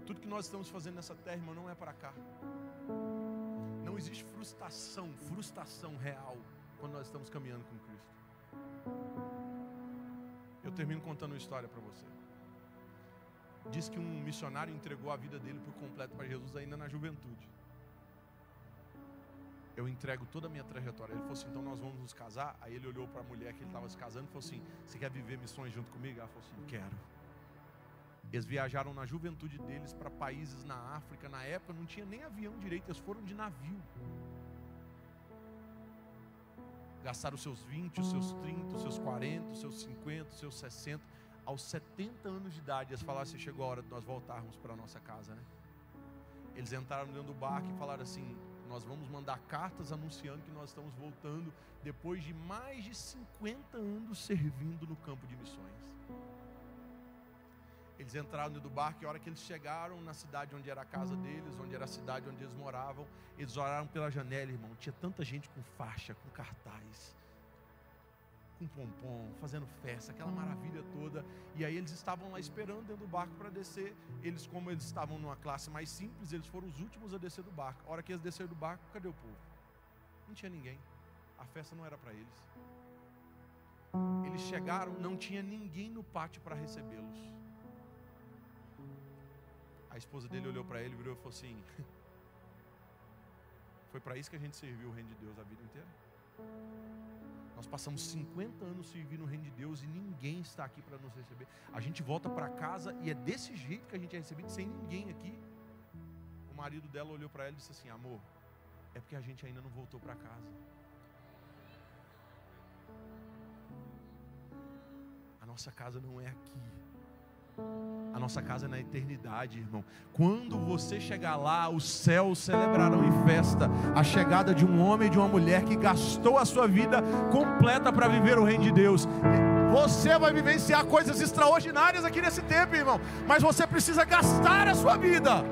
Tudo que nós estamos fazendo nessa terra, irmão, não é para cá. Não existe frustração real quando nós estamos caminhando com Cristo. Eu termino contando uma história para você. Diz que um missionário entregou a vida dele por completo para Jesus ainda na juventude. eu entrego toda a minha trajetória. Ele falou assim, então nós vamos nos casar? Aí ele olhou para a mulher que ele estava se casando e falou assim, você quer viver missões junto comigo? Ela falou assim, quero. Eles viajaram na juventude deles para países na África. Na época não tinha nem avião direito, eles foram de navio. Gastaram os seus 20, os seus 30, os seus 40, os seus 50, os seus 60. Aos 70 anos de idade, eles falaram assim, chegou a hora de nós voltarmos para a nossa casa, né? Eles entraram dentro do barco e falaram assim, nós vamos mandar cartas anunciando que nós estamos voltando depois de mais de 50 anos servindo no campo de missões. Eles entraram dentro do barco e a hora que eles chegaram na cidade onde era a casa deles, onde era a cidade onde eles moravam, eles oraram pela janela, irmão. Tinha tanta gente com faixa, com cartaz, com pompom, fazendo festa, aquela maravilha toda. E aí eles estavam lá esperando dentro do barco para descer. Eles, como eles estavam numa classe mais simples, eles foram os últimos a descer do barco. A hora que eles desceram do barco, cadê o povo? Não tinha ninguém. A festa não era para eles. Eles chegaram, não tinha ninguém no pátio para recebê-los. A esposa dele olhou para ele, virou e falou assim, foi para isso que a gente serviu o reino de Deus a vida inteira? Nós passamos 50 anos servindo o reino de Deus e ninguém está aqui para nos receber. A gente volta para casa e é desse jeito que a gente é recebido, sem ninguém aqui. O marido dela olhou para ela e disse assim, amor, é porque a gente ainda não voltou para casa. A nossa casa não é aqui. A nossa casa é na eternidade, irmão. Quando você chegar lá, os céus celebrarão em festa a chegada de um homem e de uma mulher que gastou a sua vida completa para viver o reino de Deus. Você vai vivenciar coisas extraordinárias aqui nesse tempo, irmão, mas você precisa gastar a sua vida.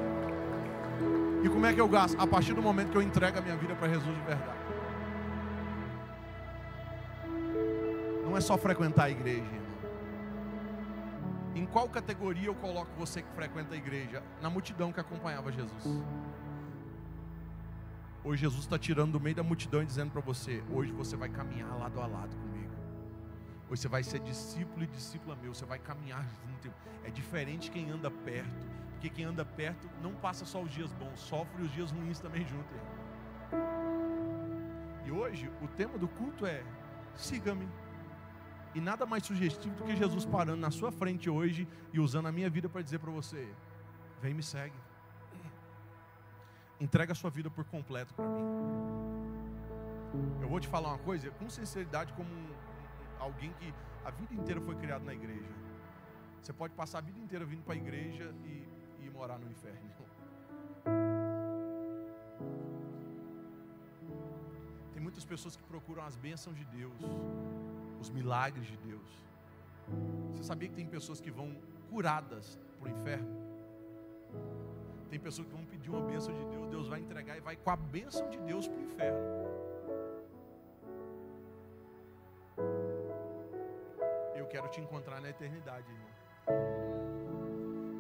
E como é que eu gasto? A partir do momento que eu entrego a minha vida para Jesus de verdade. Não é só frequentar a igreja, irmão. Em qual categoria eu coloco você que frequenta a igreja? Na multidão que acompanhava Jesus. Hoje Jesus está tirando do meio da multidão e dizendo para você, hoje você vai caminhar lado a lado comigo. Hoje você vai ser discípulo e discípula meu, você vai caminhar junto. É diferente quem anda perto, porque quem anda perto não passa só os dias bons, sofre os dias ruins também junto. E hoje o tema do culto é, siga-me. E nada mais sugestivo do que Jesus parando na sua frente hoje e usando a minha vida para dizer para você, vem e me segue. Entrega a sua vida por completo para mim. Eu vou te falar uma coisa, com sinceridade, como alguém que a vida inteira foi criado na igreja. Você pode passar a vida inteira vindo para a igreja e morar no inferno. Tem muitas pessoas que procuram as bênçãos de Deus, os milagres de Deus. Você sabia que tem pessoas que vão curadas para o inferno? Tem pessoas que vão pedir uma bênção de Deus, Deus vai entregar e vai com a bênção de Deus para o inferno. Eu quero te encontrar na eternidade, irmão.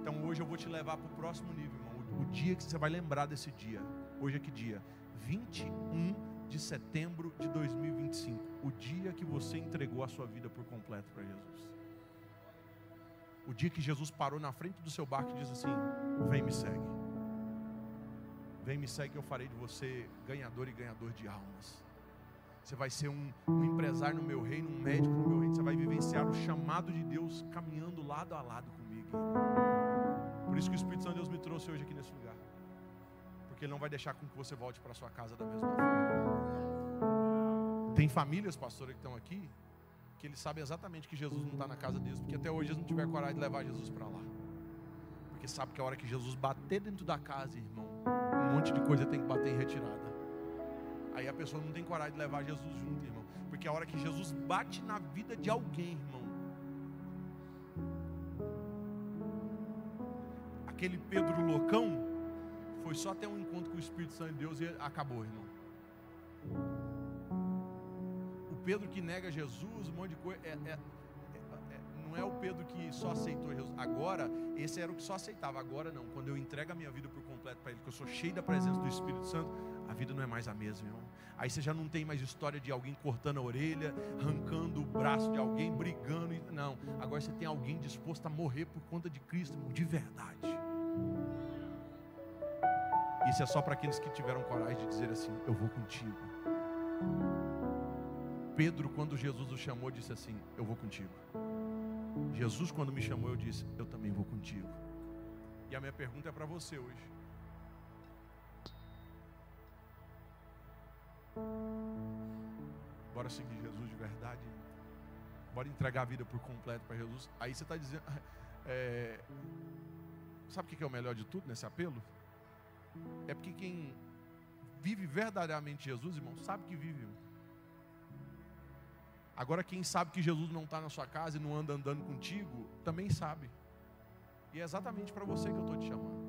Então hoje eu vou te levar para o próximo nível, irmão. O dia que você vai lembrar desse dia. Hoje é que dia? 21 de setembro de 2025, o dia que você entregou a sua vida por completo para Jesus. O dia que Jesus parou na frente do seu barco e disse assim, vem me segue. Vem me segue, eu farei de você ganhador e ganhador de almas. Você vai ser um empresário no meu reino, um médico no meu reino. Você vai vivenciar o chamado de Deus caminhando lado a lado comigo. Por isso que o Espírito Santo de Deus me trouxe hoje aqui nesse lugar. Porque Ele não vai deixar com que você volte para sua casa da mesma forma. Tem famílias, pastora, que estão aqui, que eles sabem exatamente que Jesus não está na casa deles, porque até hoje eles não tiveram coragem de levar Jesus para lá. Porque sabe que a hora que Jesus bater dentro da casa, irmão, um monte de coisa tem que bater em retirada. Aí a pessoa não tem coragem de levar Jesus junto, irmão. Porque a hora que Jesus bate na vida de alguém, irmão, aquele Pedro loucão foi só ter um encontro com o Espírito Santo de Deus e acabou, irmão. O Pedro que nega Jesus, um monte de coisa, não é o Pedro que só aceitou Jesus. Agora, esse era o que só aceitava. Agora não, quando eu entrego a minha vida por completo para Ele, que eu sou cheio da presença do Espírito Santo, a vida não é mais a mesma, irmão. Aí você já não tem mais história de alguém cortando a orelha, arrancando o braço de alguém, brigando. Não, agora você tem alguém disposto a morrer por conta de Cristo, irmão, de verdade. Isso é só para aqueles que tiveram coragem de dizer assim: eu vou contigo. Pedro, quando Jesus o chamou, disse assim: eu vou contigo. Jesus, quando me chamou, eu disse: eu também vou contigo. E a minha pergunta é para você hoje: bora seguir Jesus de verdade? Bora entregar a vida por completo para Jesus? Aí você está dizendo... Sabe o que é o melhor de tudo nesse apelo? É porque quem vive verdadeiramente Jesus, irmão, sabe que vive, irmão. Agora quem sabe que Jesus não está na sua casa e não anda andando contigo, também sabe. E é exatamente para você que eu estou te chamando.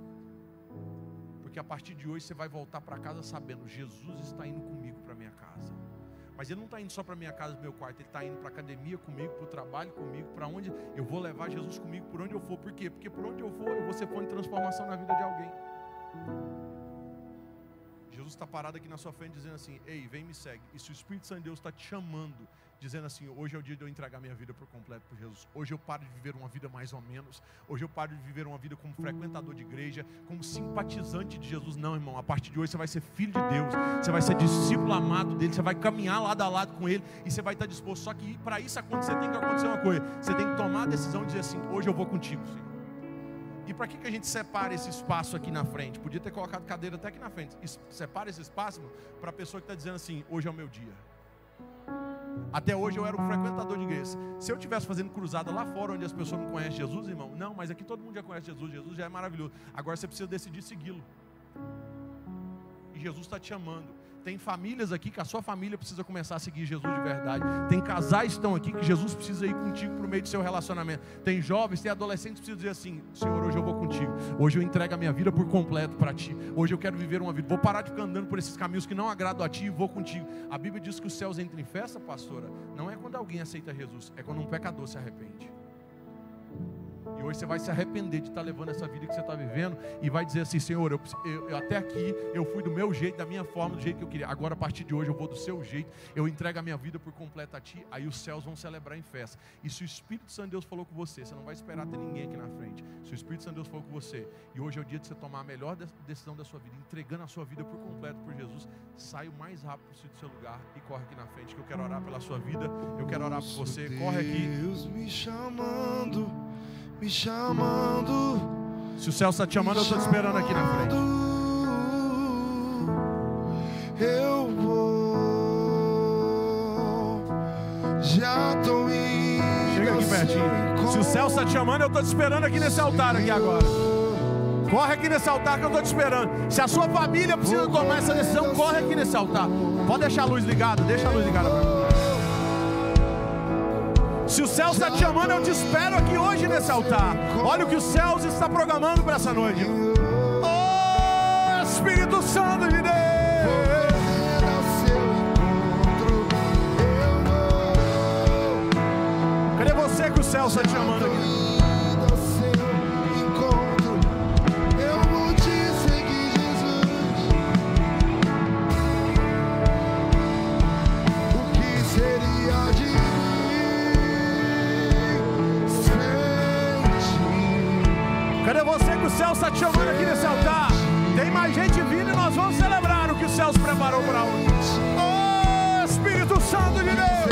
Porque a partir de hoje você vai voltar para casa sabendo: Jesus está indo comigo para minha casa. Mas Ele não está indo só para minha casa, para o meu quarto. Ele está indo para a academia comigo, para o trabalho comigo, para onde eu vou levar Jesus comigo, por onde eu for. Por quê? Porque por onde eu for, eu vou ser fonte de transformação na vida de alguém. Jesus está parado aqui na sua frente dizendo assim: ei, vem, me segue. E se o Espírito Santo de Deus está te chamando, dizendo assim: hoje é o dia de eu entregar minha vida por completo por Jesus. Hoje eu paro de viver uma vida mais ou menos. Hoje eu paro de viver uma vida como frequentador de igreja, como simpatizante de Jesus. Não, irmão, a partir de hoje você vai ser filho de Deus. Você vai ser discípulo amado dele. Você vai caminhar lado a lado com ele. E você vai estar disposto. Só que para isso acontecer, tem que acontecer uma coisa. Você tem que tomar a decisão de dizer assim: hoje eu vou contigo, Senhor. E para que a gente separa esse espaço aqui na frente? Podia ter colocado cadeira até aqui na frente. Separa esse espaço para a pessoa que está dizendo assim: hoje é o meu dia. Até hoje eu era um frequentador de igreja. Se eu estivesse fazendo cruzada lá fora, onde as pessoas não conhecem Jesus, irmão, não, mas aqui todo mundo já conhece Jesus. Jesus já é maravilhoso. Agora você precisa decidir segui-lo. E Jesus está te chamando. Tem famílias aqui que a sua família precisa começar a seguir Jesus de verdade. Tem casais que estão aqui que Jesus precisa ir contigo por meio do seu relacionamento. Tem jovens, tem adolescentes que precisam dizer assim: Senhor, hoje eu vou contigo. Hoje eu entrego a minha vida por completo para Ti. Hoje eu quero viver uma vida. Vou parar de ficar andando por esses caminhos que não agradam a Ti e vou contigo. A Bíblia diz que os céus entram em festa, pastora. Não é quando alguém aceita Jesus, é quando um pecador se arrepende. E hoje você vai se arrepender de estar levando essa vida que você está vivendo e vai dizer assim: Senhor, eu até aqui eu fui do meu jeito, da minha forma, do jeito que eu queria. Agora a partir de hoje eu vou do seu jeito. Eu entrego a minha vida por completo a Ti. Aí os céus vão celebrar em festa. E se o Espírito Santo de Deus falou com você, você não vai esperar ter ninguém aqui na frente. Se o Espírito Santo de Deus falou com você, e hoje é o dia de você tomar a melhor decisão da sua vida, entregando a sua vida por completo por Jesus, sai o mais rápido possível do seu lugar e corre aqui na frente, que eu quero orar pela sua vida. Eu quero orar por você. Corre aqui. Deus me chamando. Se o céu está te chamando, eu estou te esperando aqui na frente. Eu vou, já estou indo. Chega aqui pertinho. Se o céu está te chamando, eu estou te esperando aqui nesse altar aqui agora. Corre aqui nesse altar que eu estou te esperando. Se a sua família precisa tomar essa decisão, corre aqui nesse altar. Pode deixar a luz ligada, deixa a luz ligada para mim. Se o céu está te chamando, eu te espero aqui hoje nesse altar. Olha o que os céus está programando para essa noite. Oh, Espírito Santo de Deus. Cadê você que o céu está te chamando aqui? Cadê você que o céu está te chamando aqui nesse altar? Tem mais gente vindo e nós vamos celebrar o que o céu se preparou para hoje. Oh, Espírito Santo de Deus!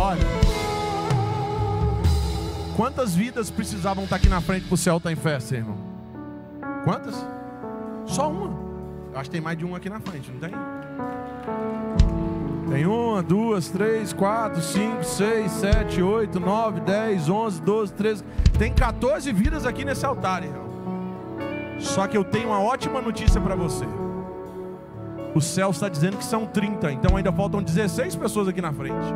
Olha, quantas vidas precisavam estar aqui na frente para o céu estar em festa, irmão? Quantas? Só uma. Eu acho que tem mais de um aqui na frente, não tem? Tem 1, 2, 3, 4, 5, 6, 7, 8, 9, 10, 11, 12, 13. Tem 14 vidas aqui nesse altar, irmão. Só que eu tenho uma ótima notícia para você. O céu está dizendo que são 30, então ainda faltam 16 pessoas aqui na frente.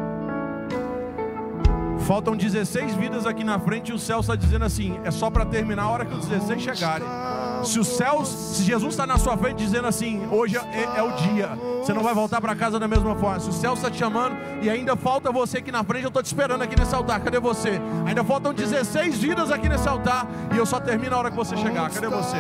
Faltam 16 vidas aqui na frente e o céu está dizendo assim: é só para terminar a hora que os 16 chegarem. Se Jesus está na sua frente dizendo assim: hoje é o dia, você não vai voltar para casa da mesma forma. Se o céu está te chamando e ainda falta você aqui na frente, eu estou te esperando aqui nesse altar. Cadê você? Ainda faltam 16 vidas aqui nesse altar e eu só termino a hora que você chegar. Cadê você?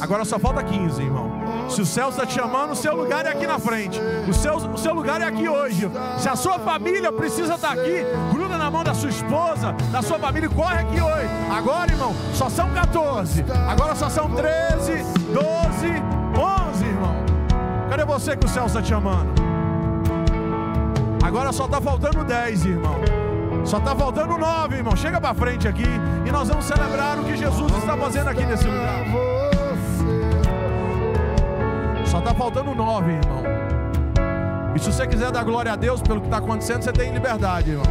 Agora só falta 15, irmão. Se o céu está te chamando, o seu lugar é aqui na frente. O seu lugar é aqui hoje. Se a sua família precisa estar aqui, gruda na mão da sua esposa, da sua família e corre aqui hoje. Agora, irmão, só são 14. Agora só são 13, 12, 11, irmão. Cadê você que o céu está te chamando? Agora só está faltando 10, irmão. Só está faltando 9, irmão. Chega para frente aqui e nós vamos celebrar o que Jesus está fazendo aqui nesse lugar. Só está faltando 9, irmão. E se você quiser dar glória a Deus pelo que está acontecendo, você tem liberdade, irmão.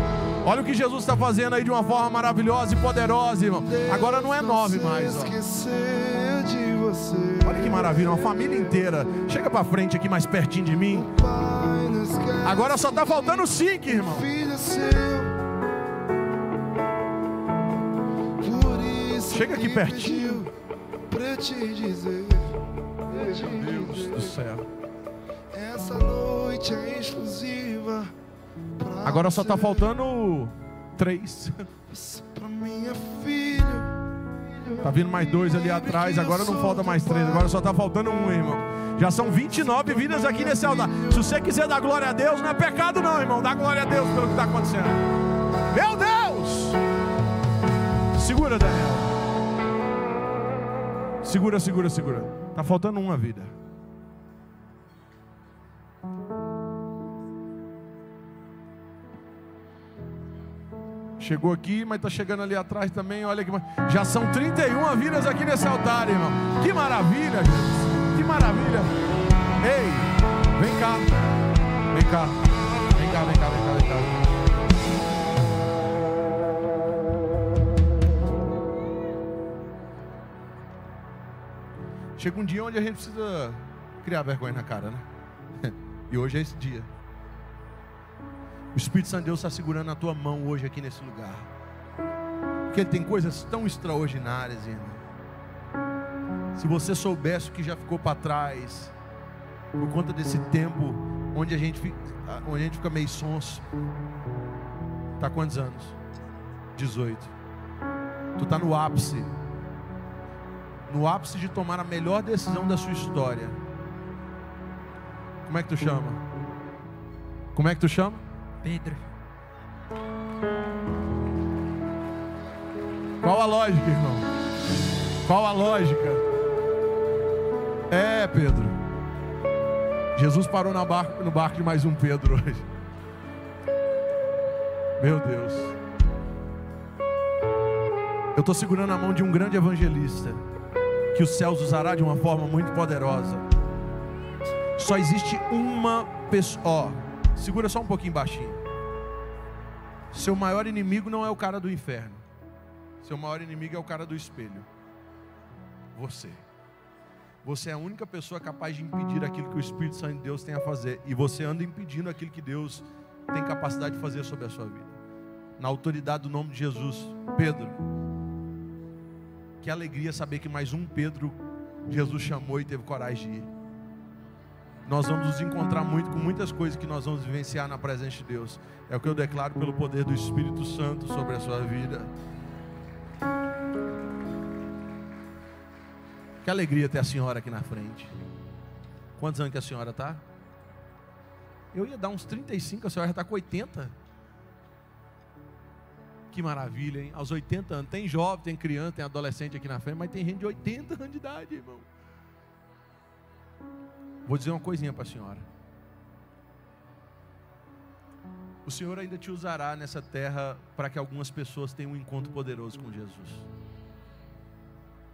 Olha o que Jesus está fazendo aí de uma forma maravilhosa e poderosa, irmão. Agora não é 9 mais, ó. Olha que maravilha, uma família inteira. Chega para frente aqui mais pertinho de mim. Agora só está faltando 5, irmão. Chega aqui pertinho. Meu Deus do céu. Essa noite é exclusiva. Agora só está faltando 3. Pra minha filha. Tá vindo mais 2 ali atrás. Agora não falta mais 3. Agora só está faltando 1, irmão. Já são 29 vidas aqui nesse altar. Se você quiser dar glória a Deus, não é pecado não, irmão. Dá glória a Deus pelo que está acontecendo. Meu Deus! Segura, Daniel. Segura. Tá faltando 1 vida. Chegou aqui, mas tá chegando ali atrás também. Olha que já são 31 vidas aqui nesse altar, irmão. Que maravilha, gente. Que maravilha. Ei, vem cá. Vem cá. Chega um dia onde a gente precisa criar vergonha na cara, né? E hoje é esse dia. O Espírito Santo de Deus está segurando a tua mão hoje aqui nesse lugar. Porque Ele tem coisas tão extraordinárias, irmão. Se você soubesse o que já ficou para trás, por conta desse tempo onde a gente fica meio sonso. Está quantos anos? 18. Tu está no ápice. No ápice de tomar a melhor decisão da sua história. Como é que tu chama? Como é que tu chama? Pedro. Qual a lógica, irmão? Qual a lógica? É, Pedro. Jesus parou no barco de mais um Pedro hoje. Meu Deus. Eu estou segurando a mão de um grande evangelista que os céus usará de uma forma muito poderosa. Só existe uma pessoa. Segura só um pouquinho baixinho. Seu maior inimigo não é o cara do inferno. Seu maior inimigo é o cara do espelho. Você. Você é a única pessoa capaz de impedir aquilo que o Espírito Santo de Deus tem a fazer. E você anda impedindo aquilo que Deus tem capacidade de fazer sobre a sua vida. Na autoridade do nome de Jesus. Pedro. Que alegria saber que mais um Pedro Jesus chamou e teve coragem de ir. Nós vamos nos encontrar muito com muitas coisas que nós vamos vivenciar na presença de Deus. É o que eu declaro pelo poder do Espírito Santo sobre a sua vida. Que alegria ter a senhora aqui na frente. Quantos anos que a senhora está? Eu ia dar uns 35, a senhora já está com 80. Que maravilha, hein? Aos 80 anos. Tem jovem, tem criança, tem adolescente aqui na frente, mas tem gente de 80 anos de idade, irmão. Vou dizer uma coisinha para a senhora. O Senhor ainda te usará nessa terra para que algumas pessoas tenham um encontro poderoso com Jesus.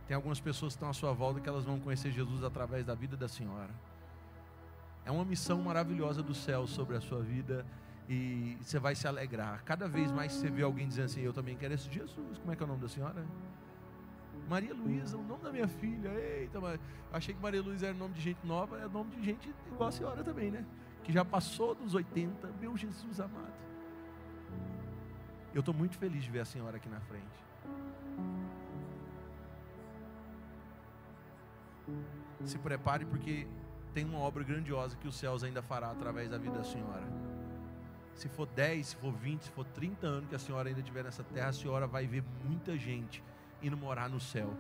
Tem algumas pessoas que estão à sua volta que elas vão conhecer Jesus através da vida da senhora. É uma missão maravilhosa do céu sobre a sua vida. E você vai se alegrar. Cada vez mais você vê alguém dizendo assim: eu também quero esse Jesus. Como é que é o nome da senhora? Maria Luísa, o nome da minha filha. Eita, mas achei que Maria Luísa era nome de gente nova. É nome de gente igual a senhora também, né? Que já passou dos 80. Meu Jesus amado. Eu estou muito feliz de ver a senhora aqui na frente. Se prepare, porque tem uma obra grandiosa que os céus ainda fará através da vida da senhora. Se for 10, se for 20, se for 30 anos que a senhora ainda estiver nessa terra, a senhora vai ver muita gente indo morar no céu,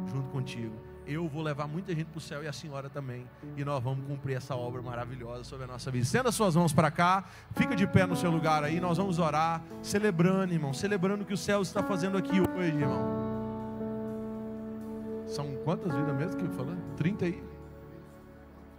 junto contigo. eu vou levar muita gente para o céu e a senhora também. E nós vamos cumprir essa obra maravilhosa sobre a nossa vida. Estenda suas mãos para cá, fica de pé no seu lugar aí, nós vamos orar, celebrando, irmão, celebrando o que o céu está fazendo aqui hoje, irmão. São quantas vidas mesmo que eu falei? 30 aí?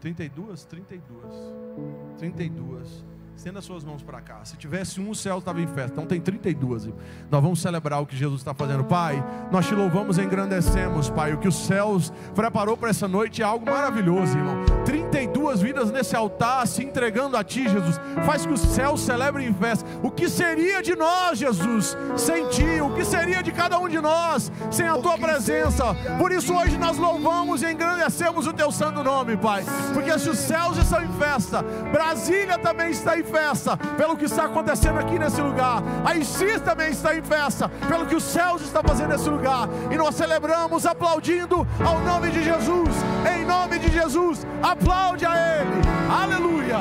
32? 32. Estenda suas mãos para cá. Se tivesse um, o céu estava em festa. Então tem 32. Nós vamos celebrar o que Jesus está fazendo. Pai, nós te louvamos e engrandecemos, Pai. O que os céus preparou para essa noite é algo maravilhoso, irmão. 32 vidas nesse altar se entregando a Ti, Jesus. Faz que os céus celebrem em festa. O que seria de nós, Jesus, sem Ti? O que seria de cada um de nós sem a Tua presença? Por isso hoje nós louvamos e engrandecemos o Teu santo nome, Pai. Porque se os céus estão em festa, Brasília também está em festa pelo que está acontecendo aqui nesse lugar. A ICIS também está em festa pelo que os céus estão fazendo nesse lugar. E nós celebramos aplaudindo ao nome de Jesus. Em nome de Jesus, aplaude a Ele. Aleluia,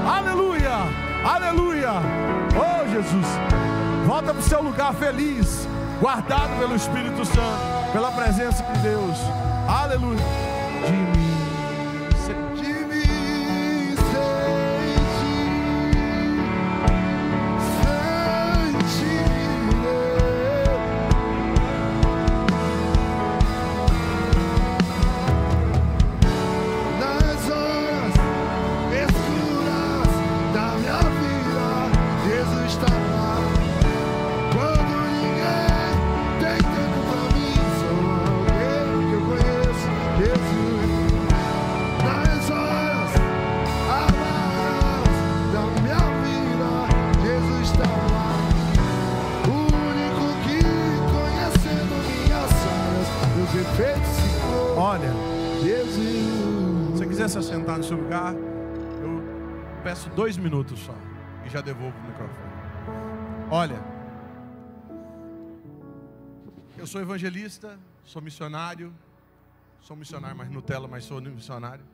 aleluia, aleluia. Oh Jesus, volta para o seu lugar feliz, guardado pelo Espírito Santo, pela presença de Deus. Aleluia. De mim. Olha, se você quiser se assentar no seu lugar, eu peço 2 minutos só e já devolvo o microfone. Olha, eu sou evangelista, sou missionário mais Nutella, mas sou missionário.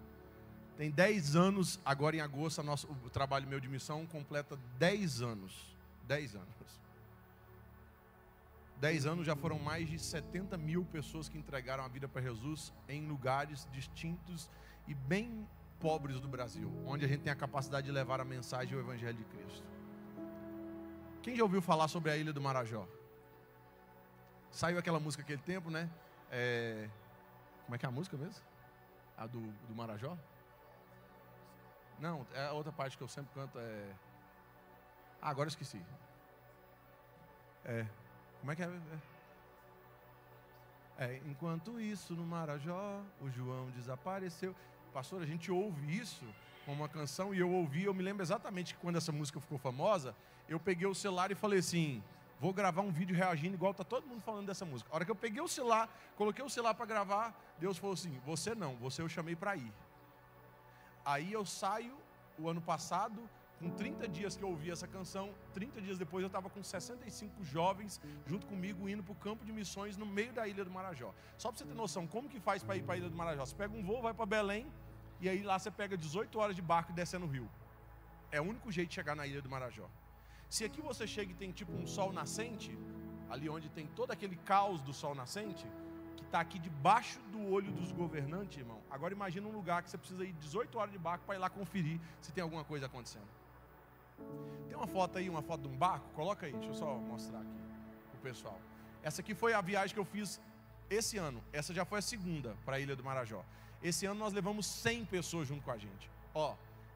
Tem 10 anos, agora em agosto, o trabalho meu de missão completa 10 anos. 10 anos. 10 anos já foram mais de 70 mil pessoas que entregaram a vida para Jesus em lugares distintos e bem pobres do Brasil, onde a gente tem a capacidade de levar a mensagem e o Evangelho de Cristo. Quem já ouviu falar sobre a Ilha do Marajó? Saiu aquela música aquele tempo, né? Como é que é a música mesmo? A do Marajó? Não, é a outra parte que eu sempre canto. Agora eu esqueci. Como é que é? Enquanto isso, no Marajó, o João desapareceu. Pastor, a gente ouve isso como uma canção, e eu me lembro exatamente que quando essa música ficou famosa, eu peguei o celular e falei assim, vou gravar um vídeo reagindo igual tá todo mundo falando dessa música. A hora que eu peguei o celular, coloquei o celular para gravar, Deus falou assim, você não, você eu chamei para ir. Aí eu saio, o ano passado, com 30 dias que eu ouvi essa canção, 30 dias depois eu estava com 65 jovens junto comigo indo para o campo de missões no meio da Ilha do Marajó. Só para você ter noção, como que faz para ir para a Ilha do Marajó? Você pega um voo, vai para Belém, e aí lá você pega 18 horas de barco e desce no rio. É o único jeito de chegar na Ilha do Marajó. Se aqui você chega e tem tipo um sol nascente, ali onde tem todo aquele caos do sol nascente, que está aqui debaixo do olho dos governantes, irmão. Agora imagina um lugar que você precisa ir 18 horas de barco para ir lá conferir se tem alguma coisa acontecendo. Tem uma foto aí, uma foto de um barco? Coloca aí, deixa eu só mostrar aqui pro pessoal. Essa aqui foi a viagem que eu fiz esse ano. Essa já foi a segunda para a Ilha do Marajó. Esse ano nós levamos 100 pessoas junto com a gente. Ó,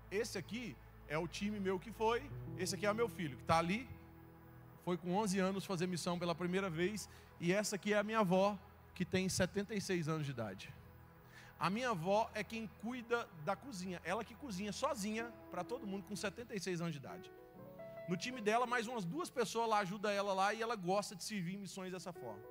esse aqui é o time meu que foi. Esse aqui é o meu filho, que está ali. Foi com 11 anos fazer missão pela primeira vez. E essa aqui é a minha avó, que tem 76 anos de idade. A minha avó é quem cuida da cozinha. Ela que cozinha sozinha para todo mundo com 76 anos de idade. No time dela, mais umas 2 pessoas lá ajudam ela lá e ela gosta de servir em missões dessa forma.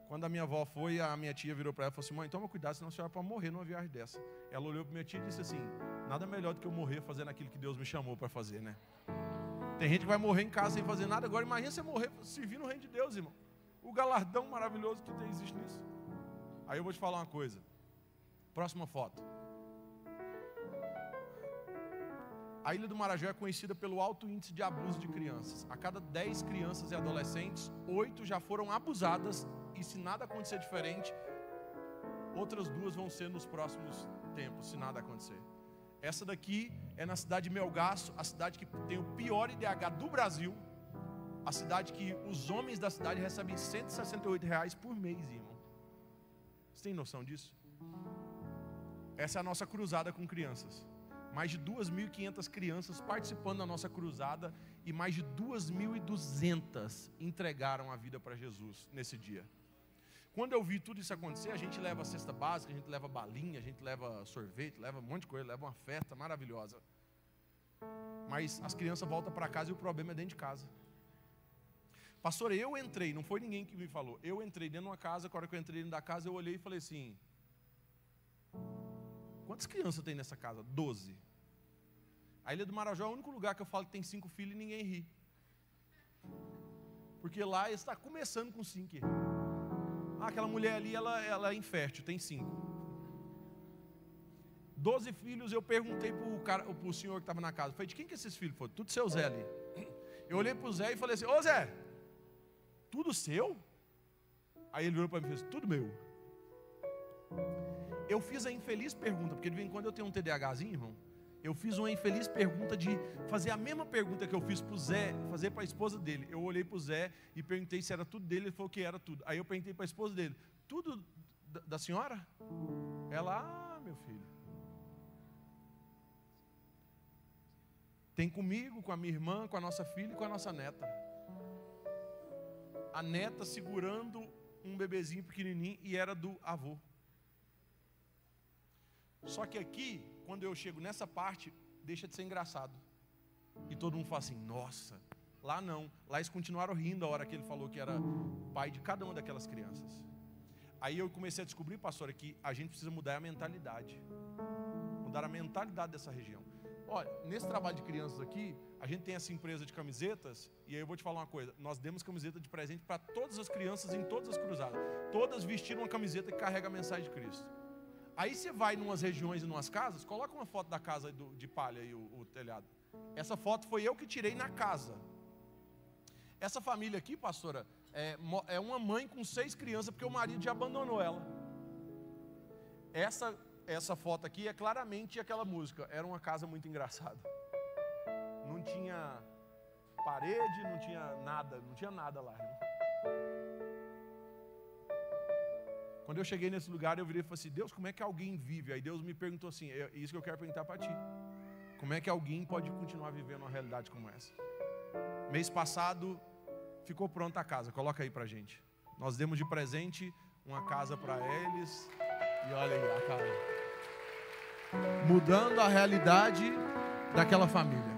Quando a minha avó foi, a minha tia virou para ela e falou assim, mãe, toma cuidado, senão a senhora pode morrer numa viagem dessa. Ela olhou para minha tia e disse assim, nada melhor do que eu morrer fazendo aquilo que Deus me chamou para fazer, né? Tem gente que vai morrer em casa sem fazer nada, agora imagina você morrer servindo o reino de Deus, irmão. O galardão maravilhoso que existe nisso. Aí eu vou te falar uma coisa. Próxima foto. A Ilha do Marajó é conhecida pelo alto índice de abuso de crianças. A cada 10 crianças e adolescentes, 8 já foram abusadas. E se nada acontecer diferente, Outras 2 vão ser nos próximos tempos, se nada acontecer. Essa daqui é na cidade de Melgaço, a cidade que tem o pior IDH do Brasil. A cidade que os homens da cidade recebem R$168 por mês, irmão. Você tem noção disso? Essa é a nossa cruzada com crianças. Mais de 2.500 crianças participando da nossa cruzada e mais de 2.200 entregaram a vida para Jesus nesse dia. Quando eu vi tudo isso acontecer, a gente leva cesta básica, a gente leva balinha, a gente leva sorvete, leva um monte de coisa, leva uma festa maravilhosa. Mas as crianças voltam para casa e o problema é dentro de casa. Pastor, eu entrei, não foi ninguém que me falou. Eu entrei dentro de uma casa, a hora que eu entrei dentro da casa, eu olhei e falei assim: quantas crianças tem nessa casa? 12. A Ilha do Marajó é o único lugar que eu falo que tem 5 filhos e ninguém ri. Porque lá está começando com 5. Aquela mulher ali, ela é infértil, tem 5. 12 filhos, eu perguntei para o senhor que estava na casa. Falei, de quem que esses filhos foram? Tudo seu Zé ali. Eu olhei para o Zé e falei assim: ô Zé, tudo seu? Aí ele virou para mim e fez: tudo meu. Eu fiz a infeliz pergunta, porque de vez em quando eu tenho um TDAHzinho, irmão. Eu fiz uma infeliz pergunta de fazer a mesma pergunta que eu fiz para o Zé, fazer para a esposa dele. Eu olhei para o Zé e perguntei se era tudo dele, ele falou que era tudo. Aí eu perguntei para a esposa dele: tudo da senhora? Ela: meu filho, tem comigo, com a minha irmã, com a nossa filha e com a nossa neta. A neta segurando um bebezinho pequenininho e era do avô. Só que aqui, quando eu chego nessa parte, deixa de ser engraçado. E todo mundo fala assim: nossa. Lá não, lá eles continuaram rindo a hora que ele falou que era pai de cada uma daquelas crianças. Aí eu comecei a descobrir, pastor, que a gente precisa mudar a mentalidade. Mudar a mentalidade dessa região. Olha, nesse trabalho de crianças aqui, a gente tem essa empresa de camisetas. E aí eu vou te falar uma coisa: nós demos camiseta de presente para todas as crianças em todas as cruzadas. Todas vestiram uma camiseta que carrega a mensagem de Cristo. Aí você vai em umas regiões e em umas casas, coloca uma foto da casa de palha e o telhado. Essa foto foi eu que tirei na casa. Essa família aqui, pastora, é uma mãe com 6 crianças, porque o marido já abandonou ela. Essa foto aqui é claramente aquela música. Era uma casa muito engraçada. Não tinha parede, não tinha nada lá, irmão. Quando eu cheguei nesse lugar, eu virei e falei assim: Deus, como é que alguém vive? Aí Deus me perguntou assim: é isso que eu quero perguntar para ti. Como é que alguém pode continuar vivendo uma realidade como essa? Mês passado, ficou pronta a casa. Coloca aí pra gente. Nós demos de presente uma casa para eles. E olha aí a casa. Mudando a realidade daquela família.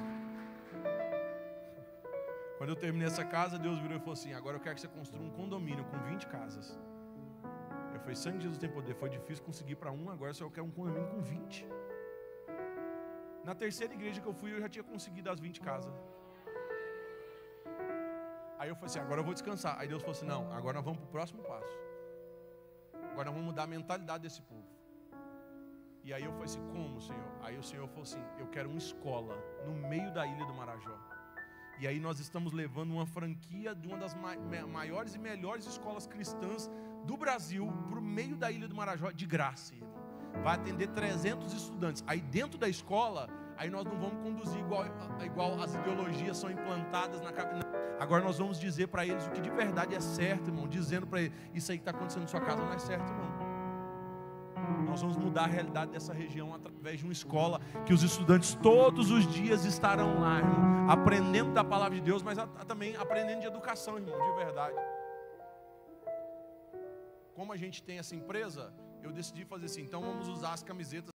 Quando eu terminei essa casa, Deus virou e falou assim: agora eu quero que você construa um condomínio com 20 casas. Eu falei: sangue de Jesus tem poder. Foi difícil conseguir para um, agora só eu quero um condomínio com 20. Na terceira igreja que eu fui, eu já tinha conseguido as 20 casas. Aí eu falei assim: agora eu vou descansar. Aí Deus falou assim: não, agora nós vamos para o próximo passo. Agora nós vamos mudar a mentalidade desse povo. E aí eu falei assim: como, Senhor? Aí o Senhor falou assim: eu quero uma escola no meio da Ilha do Marajó. E aí nós estamos levando uma franquia de uma das maiores e melhores escolas cristãs do Brasil para o meio da Ilha do Marajó, de graça, irmão. Vai atender 300 estudantes. Aí dentro da escola, aí nós não vamos conduzir igual as ideologias são implantadas na cabeça. Agora nós vamos dizer para eles o que de verdade é certo, irmão. Dizendo para eles: isso aí que está acontecendo na sua casa não é certo, irmão. Nós vamos mudar a realidade dessa região através de uma escola que os estudantes todos os dias estarão lá, irmão, aprendendo da palavra de Deus, mas também aprendendo de educação, irmão, de verdade. Como a gente tem essa empresa, eu decidi fazer assim: então vamos usar as camisetas